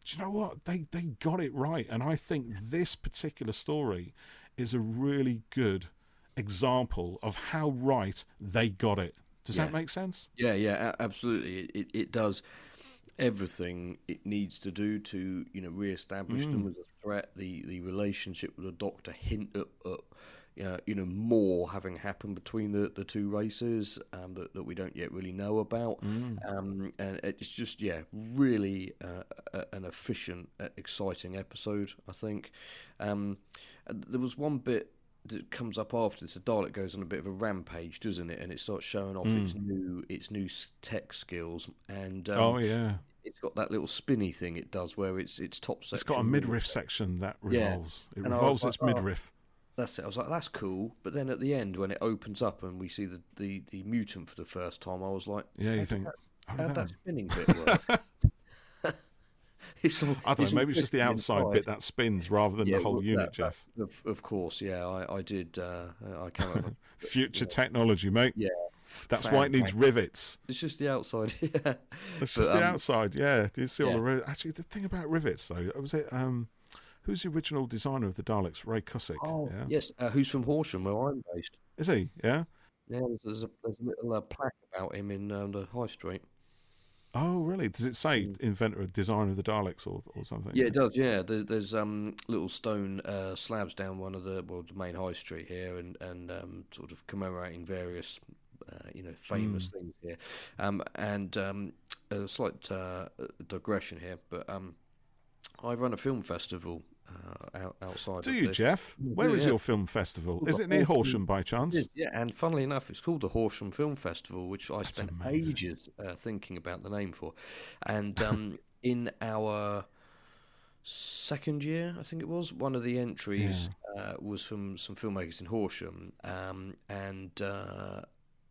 do you know what? They got it right. And I think this particular story is a really good example of how right they got it. Does that make sense? Yeah, absolutely. It does everything it needs to do to re-establish them as a threat. The relationship with the Doctor hint at more having happened between the two races that we don't yet really know about, and it's just really an efficient, exciting episode, I think. There was one bit that comes up after this. The Dalek goes on a bit of a rampage, doesn't it? And it starts showing off its new tech skills, and it's got that little spinny thing it does where its top section. It's got a midriff section that revolves. It revolves its midriff. That's it. I was like, that's cool. But then at the end, when it opens up and we see the mutant for the first time, I was like, you think, how'd that spinning bit work? I don't know, maybe it's just the outside bit that spins rather than the whole unit, Jeff. Of course, I did. I came up with future technology, mate. Yeah. That's why it needs rivets. It's just the outside, It's just the outside, Do you see all the rivets? Actually, the thing about rivets, though, was it... who's the original designer of the Daleks? Ray Cusick. Oh, yes. Who's from Horsham, where I'm based. Is he? Yeah? Yeah, there's a little plaque about him in the High Street. Oh, really? Does it say inventor, designer of the Daleks or something? Yeah, it does, yeah. There's little stone slabs down one of the main High Street here, and sort of commemorating various famous things here. And a slight digression here, but I run a film festival outside. Do you, Jeff? Where is your film festival? Is it near Horsham by chance? Yeah, and funnily enough, it's called the Horsham Film Festival, which I spent ages thinking about the name for. And in our second year, I think it was, one of the entries was from some filmmakers in Horsham, and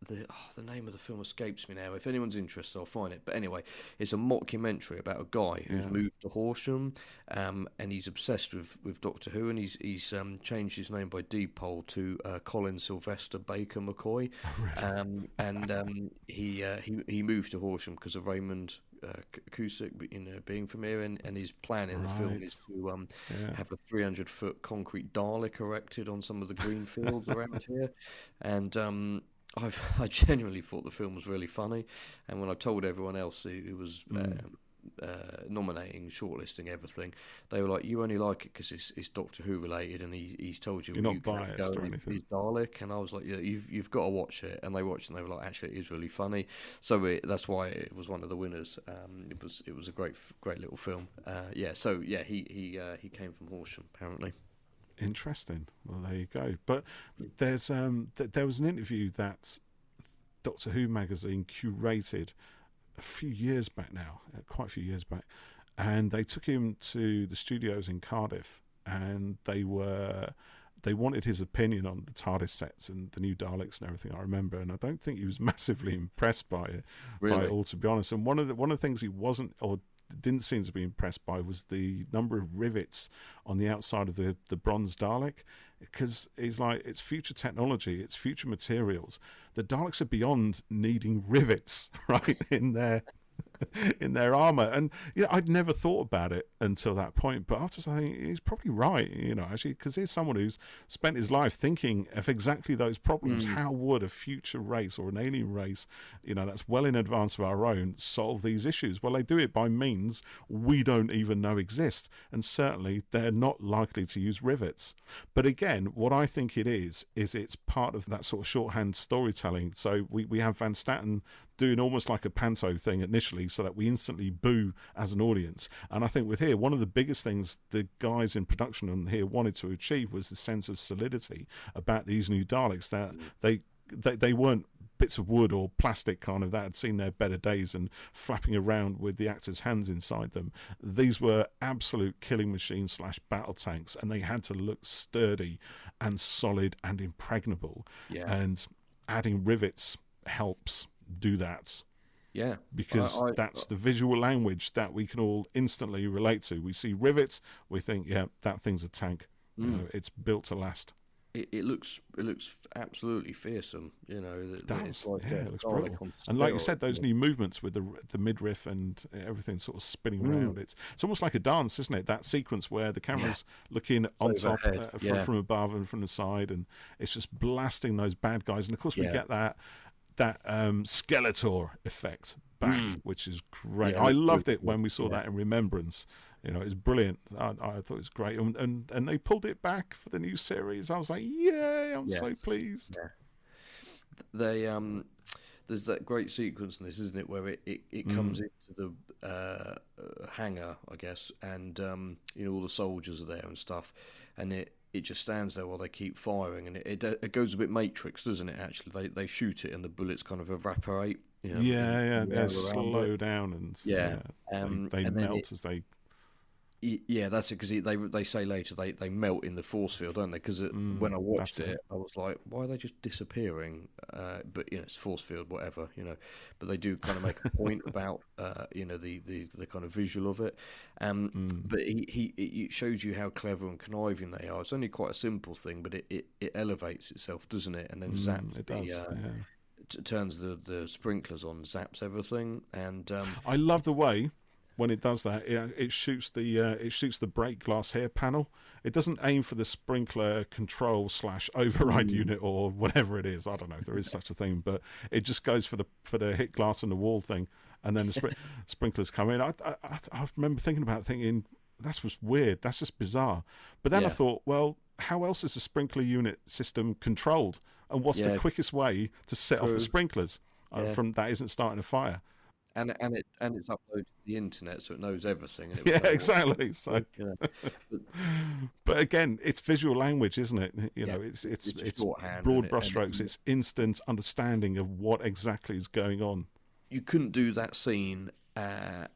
the name of the film escapes me now. If anyone's interested, I'll find it. But anyway, it's a mockumentary about a guy who's moved to Horsham, and he's obsessed with Doctor Who, and he's changed his name by Deepole to Colin Sylvester Baker McCoy. Oh, really? He moved to Horsham because of Raymond Cusick, being from here, and his plan in the film is to have a 300-foot concrete Dalek erected on some of the green fields around here, and I genuinely thought the film was really funny, and when I told everyone else who was nominating, shortlisting, everything, they were like, "You only like it because it's Doctor Who related, and he's told you you're not biased or anything." He's Dalek, and I was like, "Yeah, you've got to watch it." And they watched, and they were like, "Actually, it is really funny." So that's why it was one of the winners. It was a great little film. He came from Horsham apparently. Interesting. Well, there you go. But there's there was an interview that Doctor Who magazine curated a few years back now, quite a few years back, and they took him to the studios in Cardiff, and they wanted his opinion on the TARDIS sets and the new Daleks and everything. I remember, and I don't think he was massively impressed by it, by it all, to be honest. And one of the things he wasn't, or didn't seem to be impressed by, was the number of rivets on the outside of the bronze Dalek, because he's like, it's future technology, it's future materials. The Daleks are beyond needing rivets right in there. in their armor. And I'd never thought about it until that point, but after I think he's probably right, actually, because here's someone who's spent his life thinking of exactly those problems. How would a future race or an alien race, that's well in advance of our own, solve these issues? Well, they do it by means we don't even know exist, and certainly they're not likely to use rivets. But again, what I think it is it's part of that sort of shorthand storytelling. So we have Van Statten doing almost like a panto thing initially so that we instantly boo as an audience. And I think with here, one of the biggest things the guys in production on here wanted to achieve was the sense of solidity about these new Daleks, that they weren't bits of wood or plastic kind of that had seen their better days and flapping around with the actors' hands inside them. These were absolute killing machines / battle tanks, and they had to look sturdy and solid and impregnable. Yeah. And adding rivets helps do that. Yeah, because that's the visual language that we can all instantly relate to. We see rivets, we think, yeah, that thing's a tank. It's built to last. It looks absolutely fearsome. It does. Like, it looks brutal. And like you said, those new movements with the midriff and everything sort of spinning around. It's almost like a dance, isn't it? That sequence where the camera's looking on top, from above and from the side, and it's just blasting those bad guys. And of course, we get that Skeletor effect back, which is great. I loved it when we saw that in Remembrance. It's brilliant. I thought it was great, and they pulled it back for the new series. I was like, yay! I'm so pleased. They there's that great sequence in this, isn't it, where it comes into the hangar, I guess, and all the soldiers are there and stuff, and it just stands there while they keep firing, and it goes a bit Matrix, doesn't it? Actually, they shoot it and the bullets kind of evaporate. They slow down and they melt as they. Yeah, that's it, because they say later they melt in the force field, don't they? Because when I watched it, I was like, why are they just disappearing? But it's force field, whatever, But they do kind of make a point about the kind of visual of it. But it shows you how clever and conniving they are. It's only quite a simple thing, but it elevates itself, doesn't it? And then zaps turns the sprinklers on, zaps everything, and I love the way. When it does that, it shoots the break glass here panel. It doesn't aim for the sprinkler control / override unit or whatever it is. I don't know if there is such a thing, but it just goes for the hit glass and the wall thing, and then the sprinklers come in. I remember thinking about it, thinking that's just weird. That's just bizarre. But then I thought, well, how else is the sprinkler unit system controlled? And what's the quickest way to set off the sprinklers from that isn't starting a fire? And it's uploaded to the internet, so it knows everything. And exactly. So, but again, it's visual language, isn't it? It's broad brushstrokes. It's instant understanding of what exactly is going on. You couldn't do that scene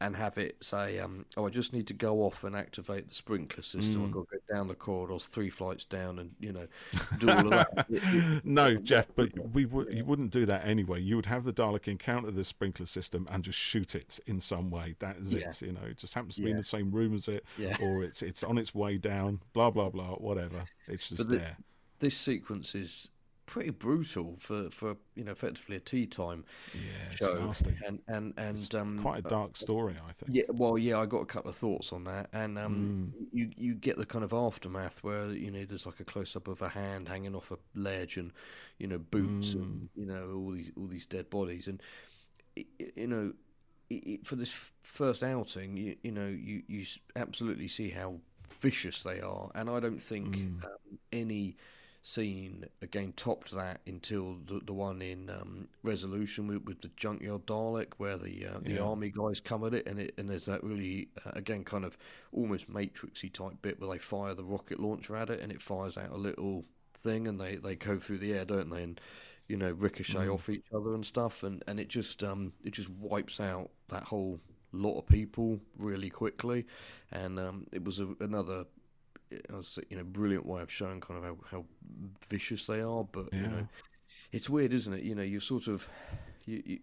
and have it say, I just need to go off and activate the sprinkler system. I've got to go down the corridors 3 flights down and, do all of that. No, Jeff, but you wouldn't do that anyway. You would have the Dalek encounter the sprinkler system and just shoot it in some way. That is it. It just happens to be in the same room as it, or it's on its way down, blah, blah, blah, whatever. It's just there. This sequence is pretty brutal for effectively a tea time show. It's nasty. And it's quite a dark story, I think. I got a couple of thoughts on that, and you get the kind of aftermath where there's like a close up of a hand hanging off a ledge, and boots, and all these dead bodies, and for this first outing, you absolutely see how vicious they are, and I don't think any scene again topped that until the one in Resolution with the junkyard Dalek, where the army guys come at it, and there's that really again kind of almost Matrixy type bit where they fire the rocket launcher at it, and it fires out a little thing, and they go through the air, don't they, and ricochet off each other and stuff, and it just wipes out that whole lot of people really quickly, and it was another brilliant way of showing kind of how vicious they are. But it's weird, isn't it? You're sort of you're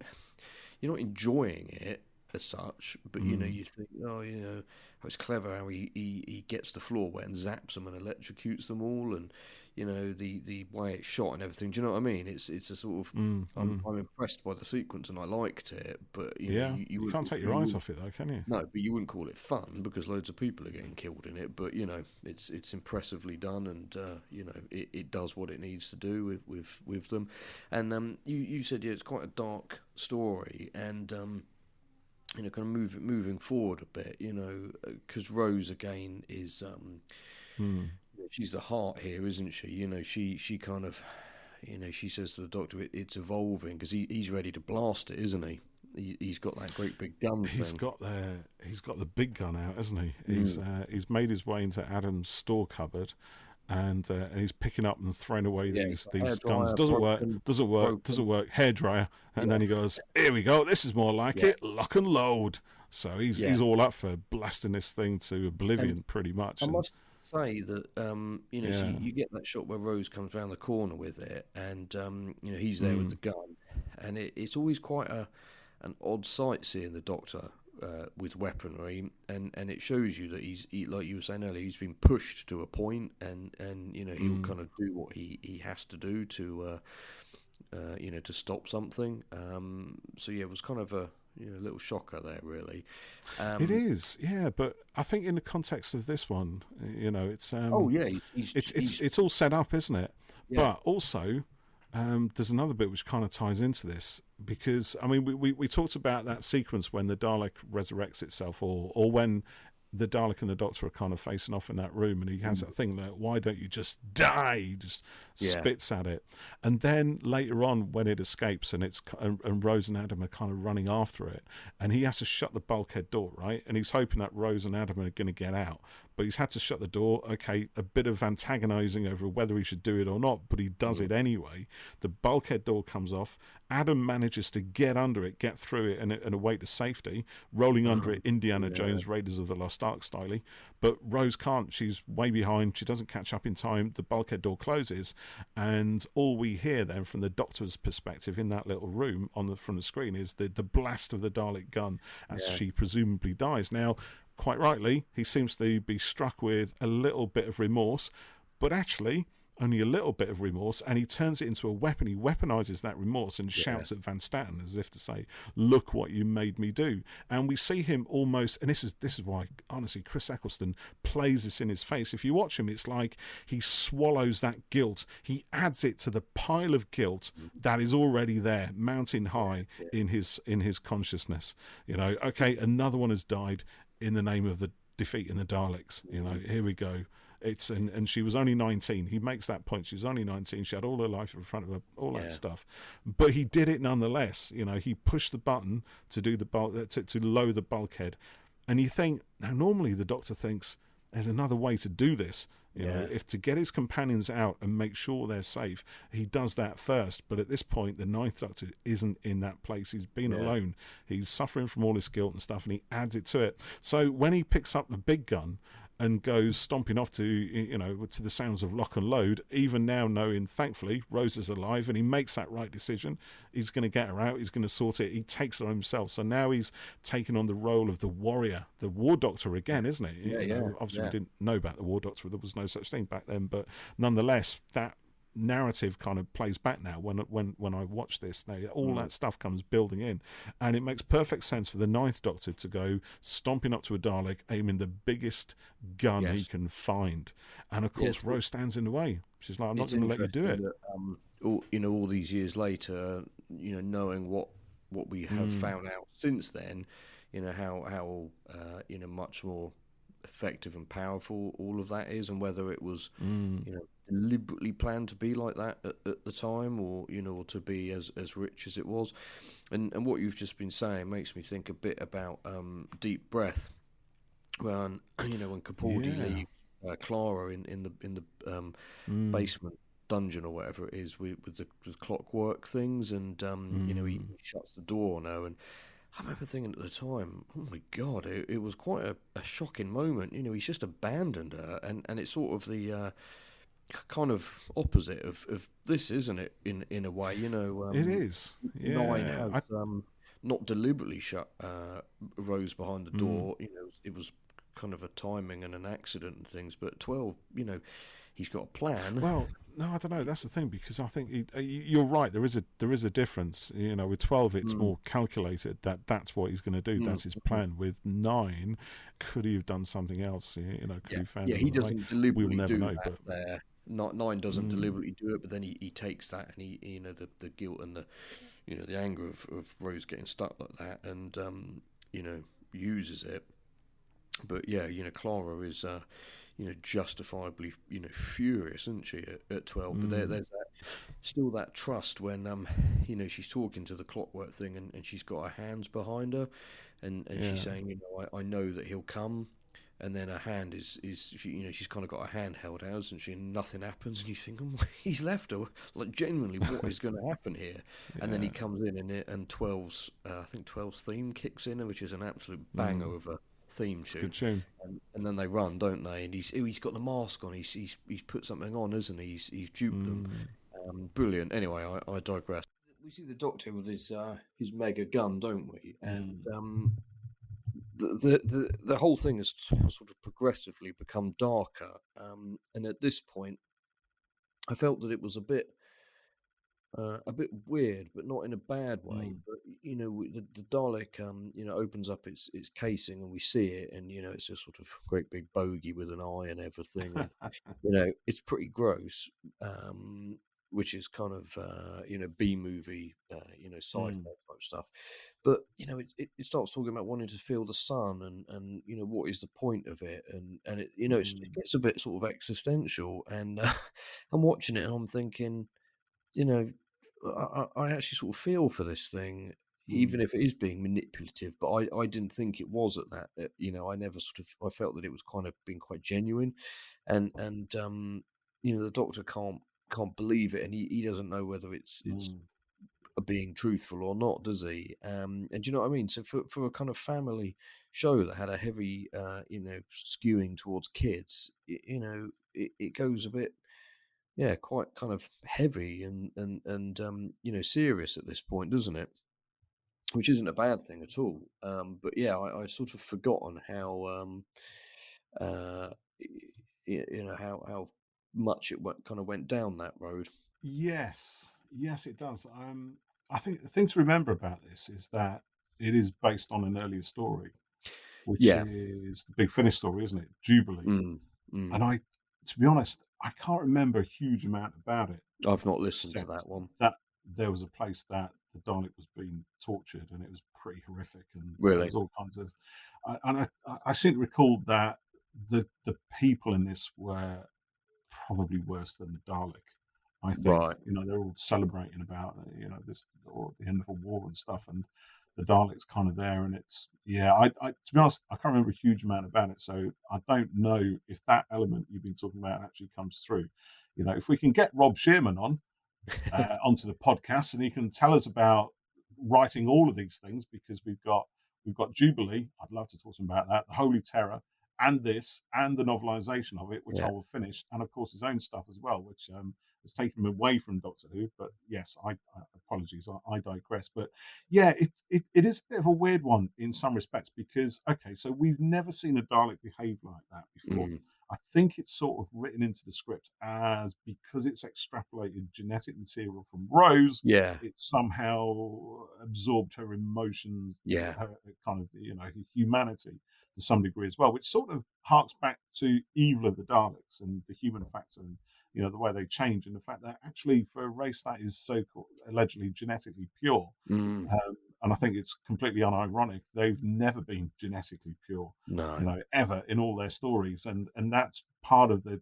not enjoying it, as such, but you think, it's clever how he gets the floor wet and zaps them and electrocutes them all, and the way it's shot and everything. Do you know what I mean? It's a sort of I'm impressed by the sequence and I liked it, but you can't take your eyes off it though, can you? No, but you wouldn't call it fun because loads of people are getting killed in it. But it's impressively done, and it does what it needs to do with them. And you said it's quite a dark story, and kind of moving forward a bit, because Rose again is she's the heart here, isn't she? She kind of, she says to the Doctor, it's evolving, because he's ready to blast it, isn't he? He's got that great big gun thing. He's got the big gun out, hasn't he? He's made his way into Adam's store cupboard, and he's picking up and throwing away these guns. Doesn't work. Hairdryer, and then he goes, "Here we go. This is more like it. Lock and load." So he's all up for blasting this thing to oblivion, pretty much. I must say that so you get that shot where Rose comes around the corner with it, and he's there with the gun, and it's always quite an odd sight seeing the Doctor with weaponry, and it shows you that he's like you were saying earlier, he's been pushed to a point, and he'll kind of do what he has to do to to stop something. So it was kind of a little shocker there, really. It is, but I think in the context of this one, it's it's all set up, isn't it? Yeah. But also, there's another bit which kind of ties into this, because I mean we talked about that sequence when the Dalek resurrects itself, or when the Dalek and the Doctor are kind of facing off in that room, and he has that thing like, "Why don't you just die?" He just spits at it, and then later on when it escapes and Rose and Adam are kind of running after it, and he has to shut the bulkhead door, right? And he's hoping that Rose and Adam are going to get out, but he's had to shut the door. Okay, a bit of antagonising over whether he should do it or not, but he does it anyway. The bulkhead door comes off. Adam manages to get under it, get through it, and away to safety, rolling under it Indiana Jones, Raiders of the Lost Ark styly. But Rose can't. She's way behind. She doesn't catch up in time. The bulkhead door closes, and all we hear then from the Doctor's perspective in that little room from the screen is the blast of the Dalek gun as she presumably dies. Now, quite rightly, he seems to be struck with a little bit of remorse, but actually only a little bit of remorse, and he turns it into a weapon. He weaponizes that remorse and shouts at Van Statten as if to say, "Look what you made me do." And we see him almost, and this is why, honestly, Chris Eccleston plays this in his face. If you watch him, it's like he swallows that guilt. He adds it to the pile of guilt that is already there, mountain high in his consciousness. Okay, another one has died in the name of the defeat in the Daleks. Here we go. And she was only 19. He makes that point. She was only 19. She had all her life in front of her, all that stuff. But he did it nonetheless. He pushed the button to do to lower the bulkhead. And you think, now normally the Doctor thinks there's another way to do this. If to get his companions out and make sure they're safe, he does that first. But at this point, the Ninth Doctor isn't in that place. He's been alone. He's suffering from all his guilt and stuff, and he adds it to it. So when he picks up the big gun and goes stomping off to the sounds of Lock and Load, even now knowing, thankfully, Rose is alive, and he makes that right decision. He's going to get her out. He's going to sort it. He takes her himself. So now he's taking on the role of the warrior, the War Doctor again, isn't he? Obviously, we didn't know about the War Doctor. There was no such thing back then. But nonetheless, that narrative kind of plays back now when I watch this. Now all that stuff comes building in, and it makes perfect sense for the Ninth Doctor to go stomping up to a Dalek, aiming the biggest gun he can find, and of course Rose stands in the way. She's like, "I'm not going to let you do it." That, all these years later, knowing what we have found out since then, how much more effective and powerful all of that is, and whether it was deliberately planned to be like that at the time, or or to be as rich as it was. And what you've just been saying makes me think a bit about Deep Breath, when when Capaldi leaves Clara in the basement dungeon or whatever it is with the clockwork things, and he shuts the door on her. And I remember thinking at the time, oh my God, it was quite a shocking moment. He's just abandoned her, and it's sort of the kind of opposite of this, isn't it? In a way, it is. Yeah. not deliberately shut Rose behind the door. It was kind of a timing and an accident and things. But 12, he's got a plan. Well, no, I don't know. That's the thing, because I think you're right. There is a difference. With 12, it's more calculated. That's what he's going to do. That's his plan. With 9, could he have done something else? Could he have found? Yeah, he doesn't deliberately we'll never do know, that but there. 9 doesn't deliberately do it, but then he takes that, and he the guilt and the anger of Rose getting stuck like that, and uses it. But yeah, Clara is justifiably furious, isn't she, at 12? But there's still that trust when she's talking to the clockwork thing, and she's got her hands behind her, and she's saying, I know that he'll come. And then her hand is she's kind of got her hand held out, and nothing happens, and you think, oh, he's left her. Like, genuinely, what is going to happen here? And then he comes in, and 12's I think 12's theme kicks in, which is an absolute banger of a theme tune. Good tune. And then they run, don't they? And he's got the mask on. He's put something on, isn't he? He's duped them. Brilliant. Anyway, I digress. We see the Doctor with his mega gun, don't we? And the whole thing has sort of progressively become darker, and at this point, I felt that it was a bit weird, but not in a bad way. But the Dalek, opens up its casing, and we see it, and it's a sort of great big bogey with an eye and everything, and it's pretty gross. Which is kind of B movie, sci-fi type stuff, but it starts talking about wanting to feel the sun, and what is the point of it, and it it gets a bit sort of existential, and I'm watching it and I'm thinking, I actually sort of feel for this thing, even if it is being manipulative, but I didn't think it was at that. I never I felt that it was kind of being quite genuine, and the Doctor can't believe it, and he doesn't know whether it's being truthful or not, does he? And do you know what I mean? So for a kind of family show that had a heavy, skewing towards kids, it goes a bit, quite kind of heavy and serious at this point, doesn't it? Which isn't a bad thing at all. But yeah, I sort of forgotten how, how much it kind of went down that road. Yes, it does. I think the thing to remember about this is that it is based on an earlier story, which is the Big Finish story, isn't it? Jubilee. And to be honest, I can't remember a huge amount about it. I've not listened to that one. That there was a place that the Dalek was being tortured, and it was pretty horrific, and really, there was all kinds of. I seem to recall that the people in this were probably worse than the Dalek. I think, right. They're all celebrating about, this, or the end of a war and stuff, and the Dalek's kind of there, and it's, I to be honest, I can't remember a huge amount about it, so I don't know if that element you've been talking about actually comes through. If we can get Rob Shearman onto the podcast, and he can tell us about writing all of these things, because we've got Jubilee. I'd love to talk to him about that, the Holy Terror, and this, and the novelization of it, which I will finish, and of course his own stuff as well, which has taken him away from Doctor Who. But yes, apologies, I digress. But yeah, it is a bit of a weird one in some respects, because so we've never seen a Dalek behave like that before. I think it's sort of written into the script as, because it's extrapolated genetic material from Rose, it somehow absorbed her emotions, her kind of her humanity to some degree as well, which sort of harks back to Evil of the Daleks and the human factor, and the way they change, and the fact that actually for a race that is so-called allegedly genetically pure, and I think it's completely unironic, they've never been genetically pure, ever in all their stories, and that's part of the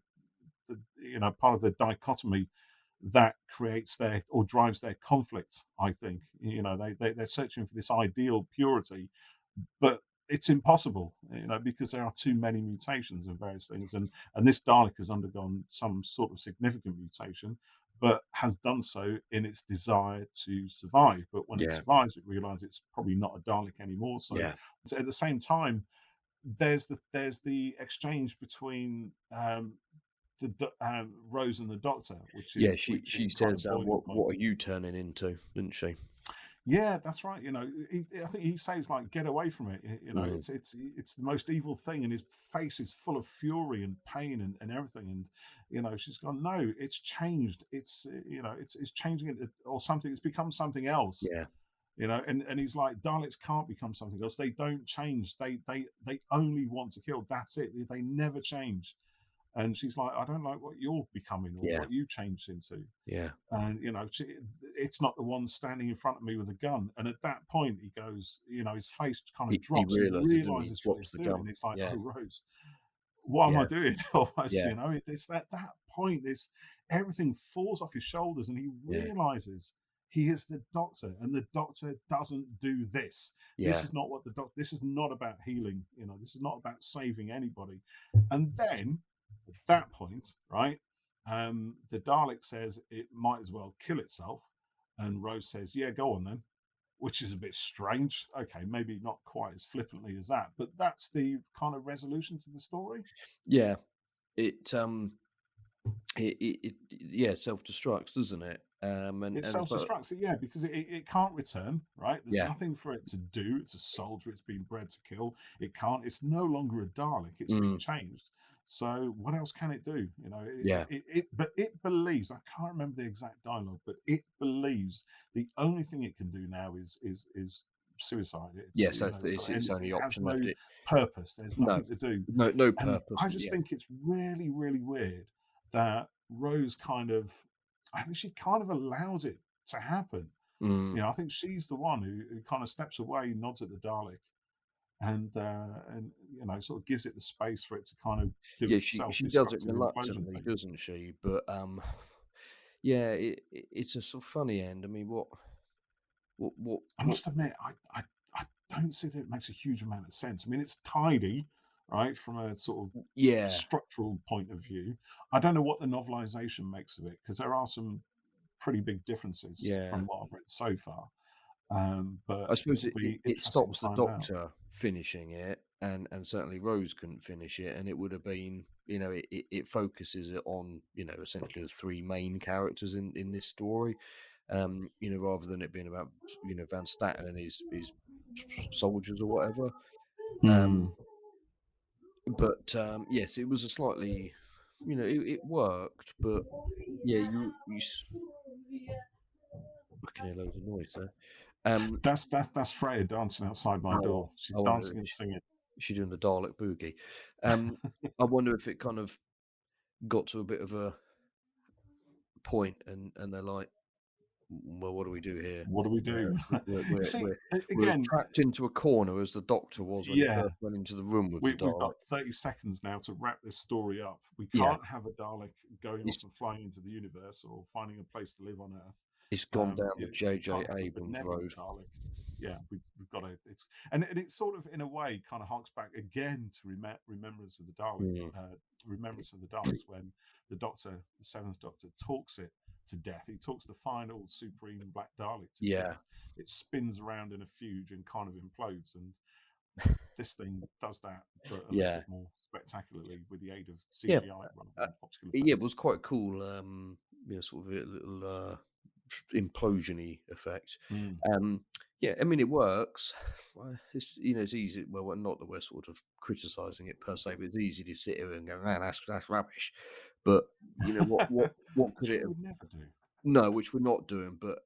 dichotomy that creates their, or drives their conflict. I think they're searching for this ideal purity, but it's impossible, because there are too many mutations of various things, and this Dalek has undergone some sort of significant mutation, but has done so in its desire to survive. But when it survives, it realizes it's probably not a Dalek anymore. So at the same time, there's the exchange between Rose and the Doctor, which is she says, what are you turning into, didn't she? Yeah, that's right. I think he says like, "Get away from it." It's the most evil thing, and his face is full of fury and pain and everything. And she's gone, "No, it's changed. It's changing it or something. It's become something else." Yeah, And he's like, "Daleks can't become something else. They don't change. They only want to kill. That's it. They never change." And she's like, "I don't like what you're becoming or yeah, what you changed into." yeah. And it's not the one standing in front of me with a gun. And at that point he goes, his face kind of He drops, and he realizes, didn't he? realizes what Drops he's the doing. gun. It's like, Yeah, "Oh, Rose, what am I yeah, doing?" Almost, yeah, it's that point, this everything falls off his shoulders, and he yeah, realizes he is the Doctor, and the Doctor doesn't do this. This yeah, is not what the Doctor, this is not about healing, this is not about saving anybody. And then at that point, right, the Dalek says it might as well kill itself, and Rose says, "Yeah, go on then," which is a bit strange. Okay, maybe not quite as flippantly as that, but that's the kind of resolution to the story. yeah. It yeah, self destructs, doesn't it? It And it's like, self-destructs it, yeah, because it can't return, right? There's yeah, nothing for it to do. It's a soldier. It's been bred to kill. It can't. It's no longer a Dalek. It's been mm, changed. So what else can it do? yeah, But it believes. I can't remember the exact dialogue, but it believes the only thing it can do now is suicide. yes. That's It's got, and its it only has option left. no It purpose. There's no, nothing to do. no And purpose. I just Yeah, think it's really, really weird that Rose I think she kind of allows it to happen. mm, I think she's the one who kind of steps away, nods at the Dalek, and sort of gives it the space for it to kind of do yeah. its She does it self-destructive implosion reluctantly, thing. doesn't she? But yeah, it's a sort of funny end. I mean, I what? must admit, I don't see that it makes a huge amount of sense. I mean, it's tidy, right, from a sort of Yeah, structural point of view. I don't know what the novelization makes of it, because there are some pretty big differences yeah. from what I've read so far. But I suppose it'll be it interesting to stops the find out. Doctor finishing it, and certainly Rose couldn't finish it, and it would have been, it focuses it on, essentially the three main characters in this story, rather than it being about, Van Statten and his soldiers or whatever. Hmm. Um, but yes, it was a slightly, it worked, but yeah, I can hear loads of noise there. That's Freya dancing outside my Oh, door. She's I wonder dancing and singing. is she doing the Dalek boogie? I wonder if it kind of got to a bit of a point, and they're like, "Well, what do we do here? What do we Uh, do? we're, You we're, see, we're, we're as again, trapped into a corner as the Doctor was when he yeah, first went into the room with the we've got Dalek." 30 seconds now to wrap this story up. We Yeah, can't have a Dalek going off it's and flying into the universe or finding a place to live on Earth. it's gone down the You J.J. can't have a Abrams benevolent road. Dalek. Yeah, we've got to. And it sort of, in a way, kind of harks back again to Remembrance of the Dalek, Mm. Remembrance of the Daleks, when the Doctor, the Seventh Doctor, talks it to death. He talks the final supreme Black Dalek to Yeah, death. It spins around in a fugue and kind of implodes. And this thing does that, but a little yeah, bit more spectacularly with the aid of yeah. CGI rather Uh, than optical yeah, it effects. was quite cool. Sort of a little implosion-y effect. Mm. Um, yeah, I mean, it works. Well, it's it's easy. Well, not that we're sort of criticizing it per se, but it's easy to sit here and go, "Man, that's rubbish." But what could Which it we have? would never do. No, which we're not doing. But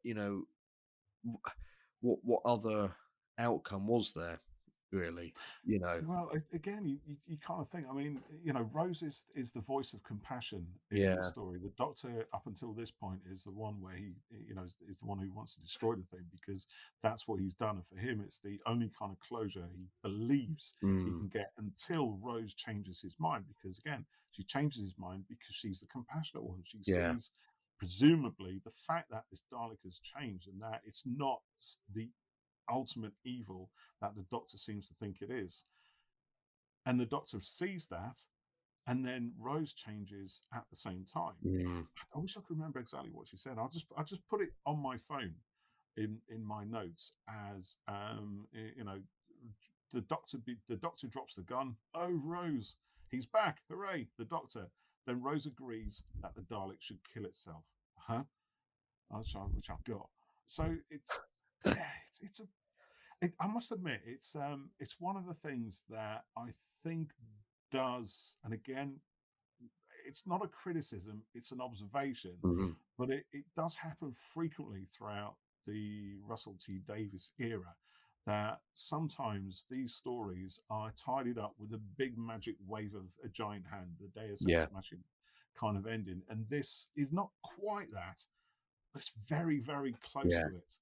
what other outcome was there? Really, Well, again, you kind of think. I mean, Rose is the voice of compassion in the yeah, story. The Doctor, up until this point, is the one where is the one who wants to destroy the thing because that's what he's done. And for him, it's the only kind of closure he believes he mm, can get until Rose changes his mind. Because again, she changes his mind because she's the compassionate one. She yeah, sees, presumably, the fact that this Dalek has changed and that it's not the ultimate evil that the Doctor seems to think it is. And the Doctor sees that, and then Rose changes at the same time. mm, I wish I could remember exactly what she said. I just put it on my phone in my notes as the Doctor drops the gun. Oh, Rose, he's back! Hooray! The Doctor. Then Rose agrees that the Dalek should kill itself. Huh? Which I've got. So it's Yeah, I must admit, it's one of the things that I think does, and again, it's not a criticism, it's an observation, Mm-hmm. but it does happen frequently throughout the Russell T Davies era that sometimes these stories are tidied up with a big magic wave of a giant hand, the Deus Ex Yeah. Machina kind of ending. And this is not quite that. It's very, very close Yeah. to it.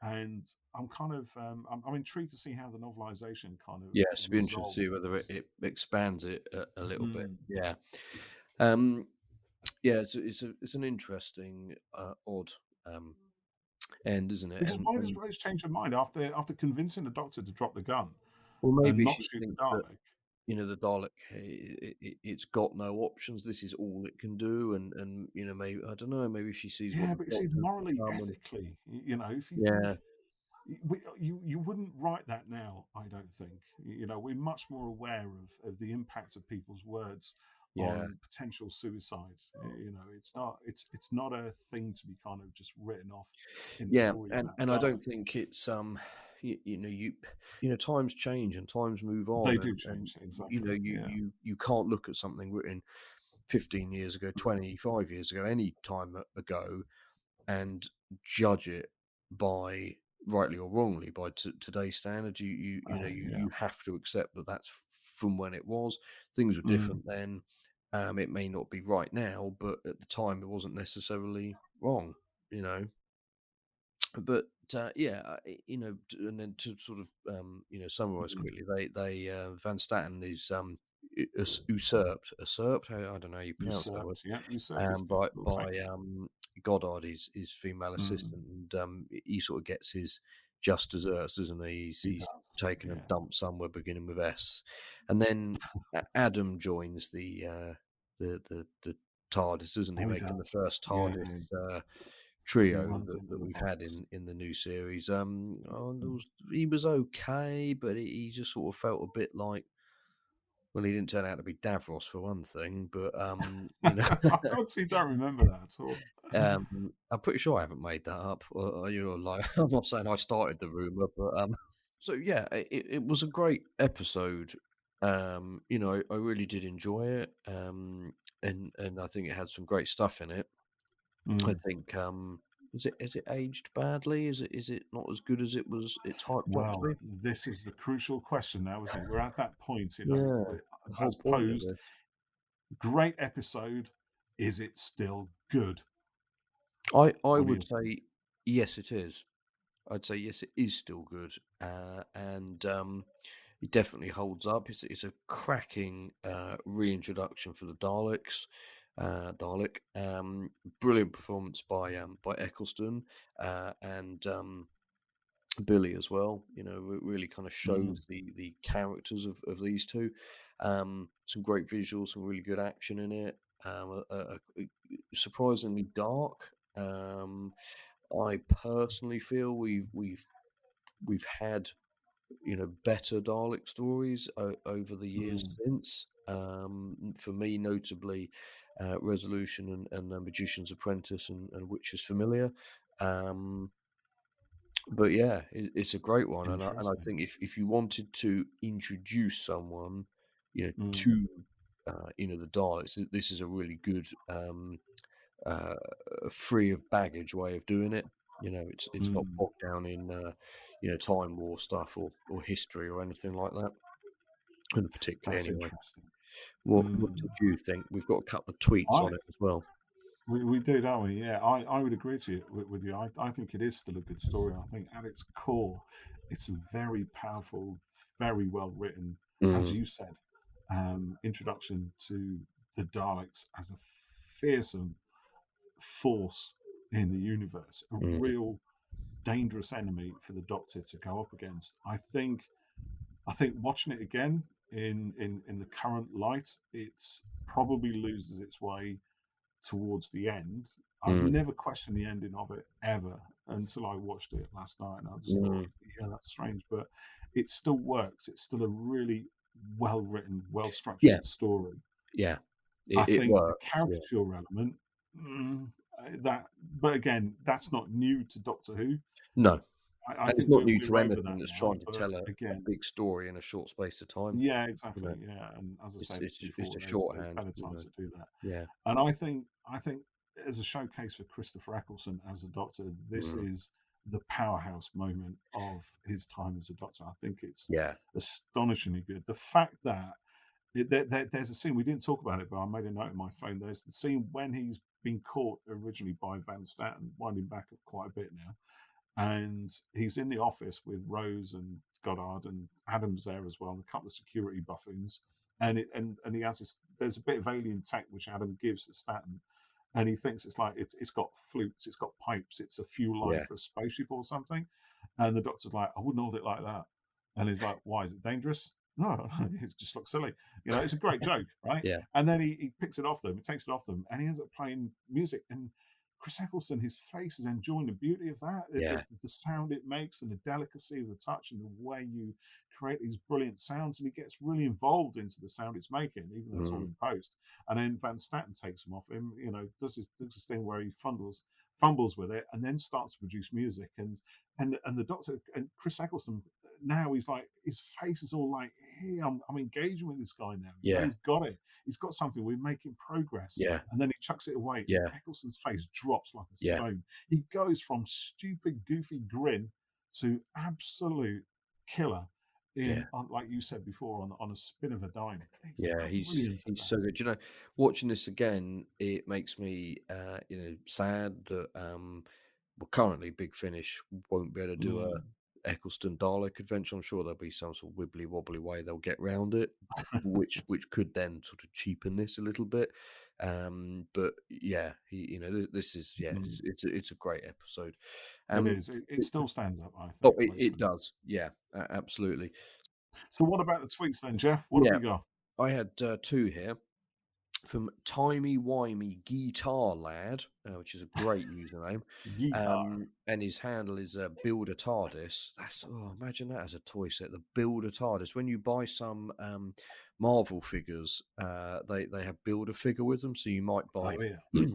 And I'm kind of I'm intrigued to see how the novelization kind of Yeah, it'd be interesting to resolves see whether this. it expands it a little bit. Mm. Yeah. Um, yeah, it's an interesting, odd end, isn't it? This is why does And Rose change her mind after convincing the Doctor to drop the gun well, and maybe not she shoot the thinks that, Dalek? the Dalek, it's got no options. This is all it can do, and maybe I don't know. Maybe she sees what Yeah, the but you see, Doctor's morally, become, and ethically, if you think yeah, you wouldn't write that now, I don't think. We're much more aware of the impact of people's words yeah, on potential suicides. It's not a thing to be kind of just written off in a yeah, story about and I don't Dalek. think it's times change and times move They on, do and change exactly. Yeah. you can't look at something written 15 years ago, 25 years ago, any time ago, and judge it by, rightly or wrongly, by today's standards. Yeah. You have to accept that that's from when it was. Things were Mm, different then. It may not be right now, but at the time it wasn't necessarily wrong. You know, but yeah, and then to sort of summarize mm. quickly, they Van Statten is usurped. I don't know how you pronounce that word. Usurped. Yeah, usurped is good. By We'll take it. Goddard, his female Mm, assistant, and he sort of gets his just desserts, doesn't he? he He's does. taken a Yeah. dump somewhere beginning with S, and then Adam joins the TARDIS, doesn't he? Oh, he Making the does. first Yeah. TARDIS He trio runs into that the we've had box. in the new series. He was okay, but he just sort of felt a bit like, well, he didn't turn out to be Davros for one thing, but I honestly don't remember that at all. I'm pretty sure I haven't made that up. Or, like, I'm not saying I started the rumor, but so yeah, it was a great episode. I really did enjoy it, and I think it had some great stuff in it. I Mm. think is it aged badly? Is it not as good as it's hyped up to Well, be? this is the crucial question now, isn't it? We're at that point, Yeah, the whole as point of posed, it. great episode. Is it still good? I What do would you think? say yes, it is. I'd say yes, it is still good, and it definitely holds up. It's a cracking reintroduction for the Daleks. Dalek, brilliant performance by Eccleston and Billy as well. It really kind of Mm, shows the characters of these two. Some great visuals, some really good action in it. Surprisingly dark. I personally feel we've had better Dalek stories over the years mm. since. For me, notably, Resolution and Magician's Apprentice and Witch's Familiar. Um, but yeah, it's a great one, and I Interesting. think if you wanted to introduce someone, Mm, to the Daleks, this is a really good uh, free of baggage way of doing it. It's not mm. bogged down in time war stuff or history or anything like that. And particularly That's anyway. interesting. What Mm. did you think? We've got a couple of tweets I on it as well. we do, don't we? Yeah, I would agree with you. I think it is still a good story. I think at its core, it's a very powerful, very well written, as Mm, you said, introduction to the Daleks as a fearsome force in the universe, a mm, real dangerous enemy for the Doctor to go up against. I think watching it again in the current light, it's probably loses its way towards the end. I've mm, never questioned the ending of it ever until I watched it last night, and I just thought, mm. yeah, that's strange, but it still works. It's still a really well written, well Yeah, structured story. yeah. I It think the works. Yeah. caricature element, mm, that, but again, that's not new to Doctor Who. No. I And it's think not new to we're over anything that that's now. trying to But tell a again, big story in a short space of time. yeah, You exactly. know, Yeah, and as I it's say it's before, it's a there's shorthand. better You times know, to do that. yeah. And I think as a showcase for Christopher Eccleston as a Doctor, this Mm. is the powerhouse moment of his time as a Doctor. I think it's Yeah. astonishingly good. The fact that there's a scene we didn't talk about it, but I made a note in my phone. There's the scene when he's been caught originally by Van Statten, winding back quite a bit now, and he's in the office with Rose and Goddard and Adam's there as well, and a couple of security buffoons. And he has this. There's a bit of alien tech which Adam gives to Statten, and he thinks it's like it's got flutes, it's got pipes, it's a fuel line Yeah. for a spaceship or something. And the Doctor's like, I wouldn't hold it like that. And he's like, why is it dangerous? No, it just looks silly. It's a great joke, right? Yeah. And then he picks it off them, he takes it off them, and he ends up playing music. And Chris Eccleston, his face is enjoying the beauty of that, Yeah. the sound it makes, and the delicacy of the touch, and the way you create these brilliant sounds. And he gets really involved into the sound it's making, even though it's all Mm. in post. And then Van Statten takes him off him, does this thing where he fumbles with it, and then starts to produce music. And the Doctor and Chris Eccleston, now he's like, his face is all like, hey, I'm engaging with this guy now. Yeah. He's got it. He's got something. We're making progress. Yeah. And then he chucks it away. Yeah. And Eccleston's face drops like a Yeah. stone. He goes from stupid, goofy grin to absolute killer like you said before, on a spin of a dime. Yeah, Brilliant at he's that. so good. You know, watching this again, it makes me sad that well, currently Big Finish won't be able to do a Eccleston Dalek adventure. I'm sure there'll be some sort of wibbly wobbly way they'll get round it, which could then sort of cheapen this a little bit. But yeah, this is it's a great episode. It is. It still stands up, I Oh, think. it does. Yeah, absolutely. So what about the tweets then, Jeff? What have Yeah, we got? I had two here. From Timey Wimey Guitar Lad, which is a great username. Guitar. And his handle is Builder TARDIS. Imagine that as a toy set, the Builder TARDIS. When you buy some Marvel figures, they have Builder figure with them. So you might buy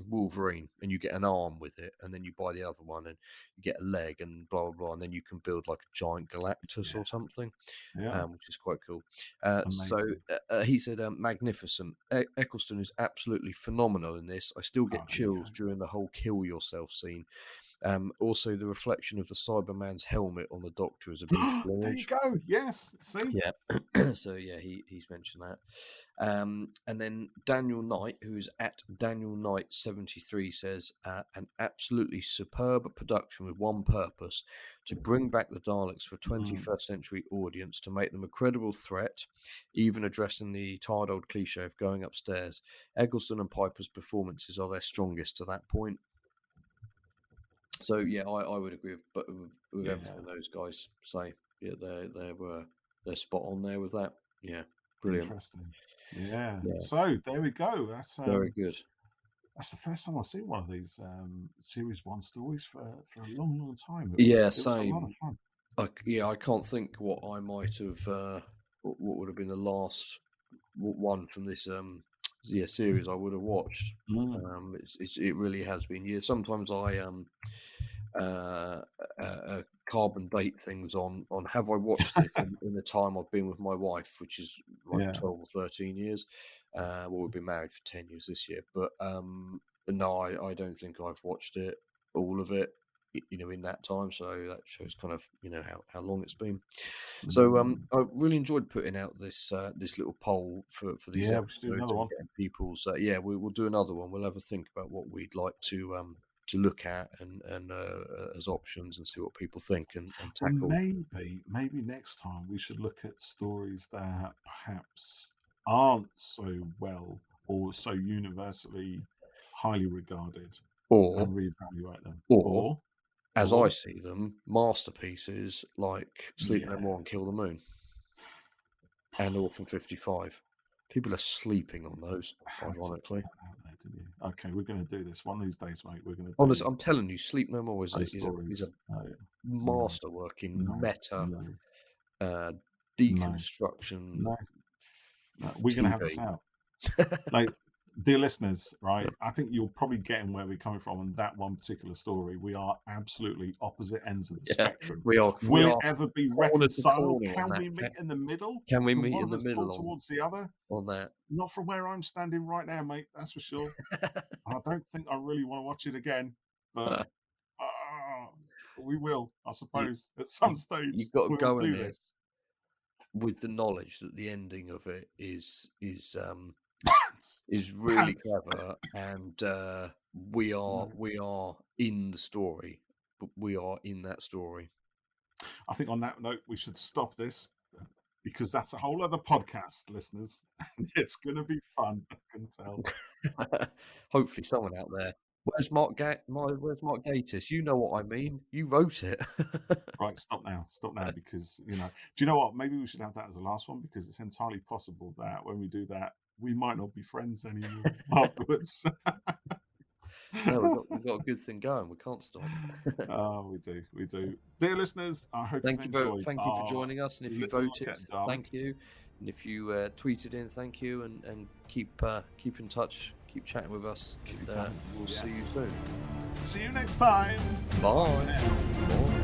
Wolverine and you get an arm with it, and then you buy the other one and you get a leg and blah blah blah, and then you can build like a giant Galactus or something, which is quite cool. So he said, magnificent. Eccleston is absolutely phenomenal in this. I still get chills during the whole kill yourself scene. Also, the reflection of the Cyberman's helmet on the Doctor is a beautiful image. There you go. Yes. See? Yeah. So, yeah, he's mentioned that. And then Daniel Knight, who is at Daniel Knight 73, says, an absolutely superb production with one purpose, to bring back the Daleks for a 21st century audience, to make them a credible threat, even addressing the tired old cliche of going upstairs. Eggleston and Piper's performances are their strongest to that point. So yeah, I would agree with everything those guys say. Yeah, they're spot on there with that. Yeah, brilliant. Interesting. Yeah. So there we go. That's very good. That's the first time I've seen one of these series one stories for a long time. It was same. A lot of fun. I can't think what I might have. What would have been the last one from this series I would have watched. It really has been years. Sometimes I carbon date things on have I watched it in the time I've been with my wife, which is like 12 or 13 years. We've been married for 10 years this year, but no, I don't think I've watched it, all of it, in that time. So that shows kind of how long it's been. So I really enjoyed putting out this little poll for these episodes. Do another one. People's we'll do another one. We'll have a think about what we'd like to look at and as options, and see what people think and tackle. Maybe next time we should look at stories that perhaps aren't so well or so universally highly regarded, and reevaluate them. Or as I see them, masterpieces like Sleep No More and Kill the Moon and Orphan 55. People are sleeping on those, ironically. Okay, we're going to do this one of these days, mate. We're going to. Honestly, I'm telling you, Sleep No More is a masterwork in meta deconstruction. We're going to have this out. Like, dear listeners, right? I think you're probably getting where we're coming from on that one particular story. We are absolutely opposite ends of the spectrum. We are. Will it ever be reconciled? Corner Can we meet in the middle? Can we Can meet one in the of us middle pull towards the other? on that? Not from where I'm standing right now, mate. That's for sure. I don't think I really want to watch it again, but we will, I suppose, at some stage. You've got to go do in this with the knowledge that the ending of it is really clever, and we are in the story, but we are in that story. I think on that note, we should stop this, because that's a whole other podcast, listeners. It's going to be fun, I can tell. Hopefully someone out there. Where's Mark Gatiss? You know what I mean. You wrote it. Right, stop now, because, do you know what? Maybe we should have that as the last one, because it's entirely possible that when we do that, we might not be friends anymore afterwards. No, we've got a good thing going. We can't stop. Oh, we do. Dear listeners, I hope thank you've you enjoyed. Thank you for joining us, and if you voted, thank you, and if you tweeted in, thank you, and keep in touch, keep chatting with us, and we'll see you soon. See you next time. Bye. Bye.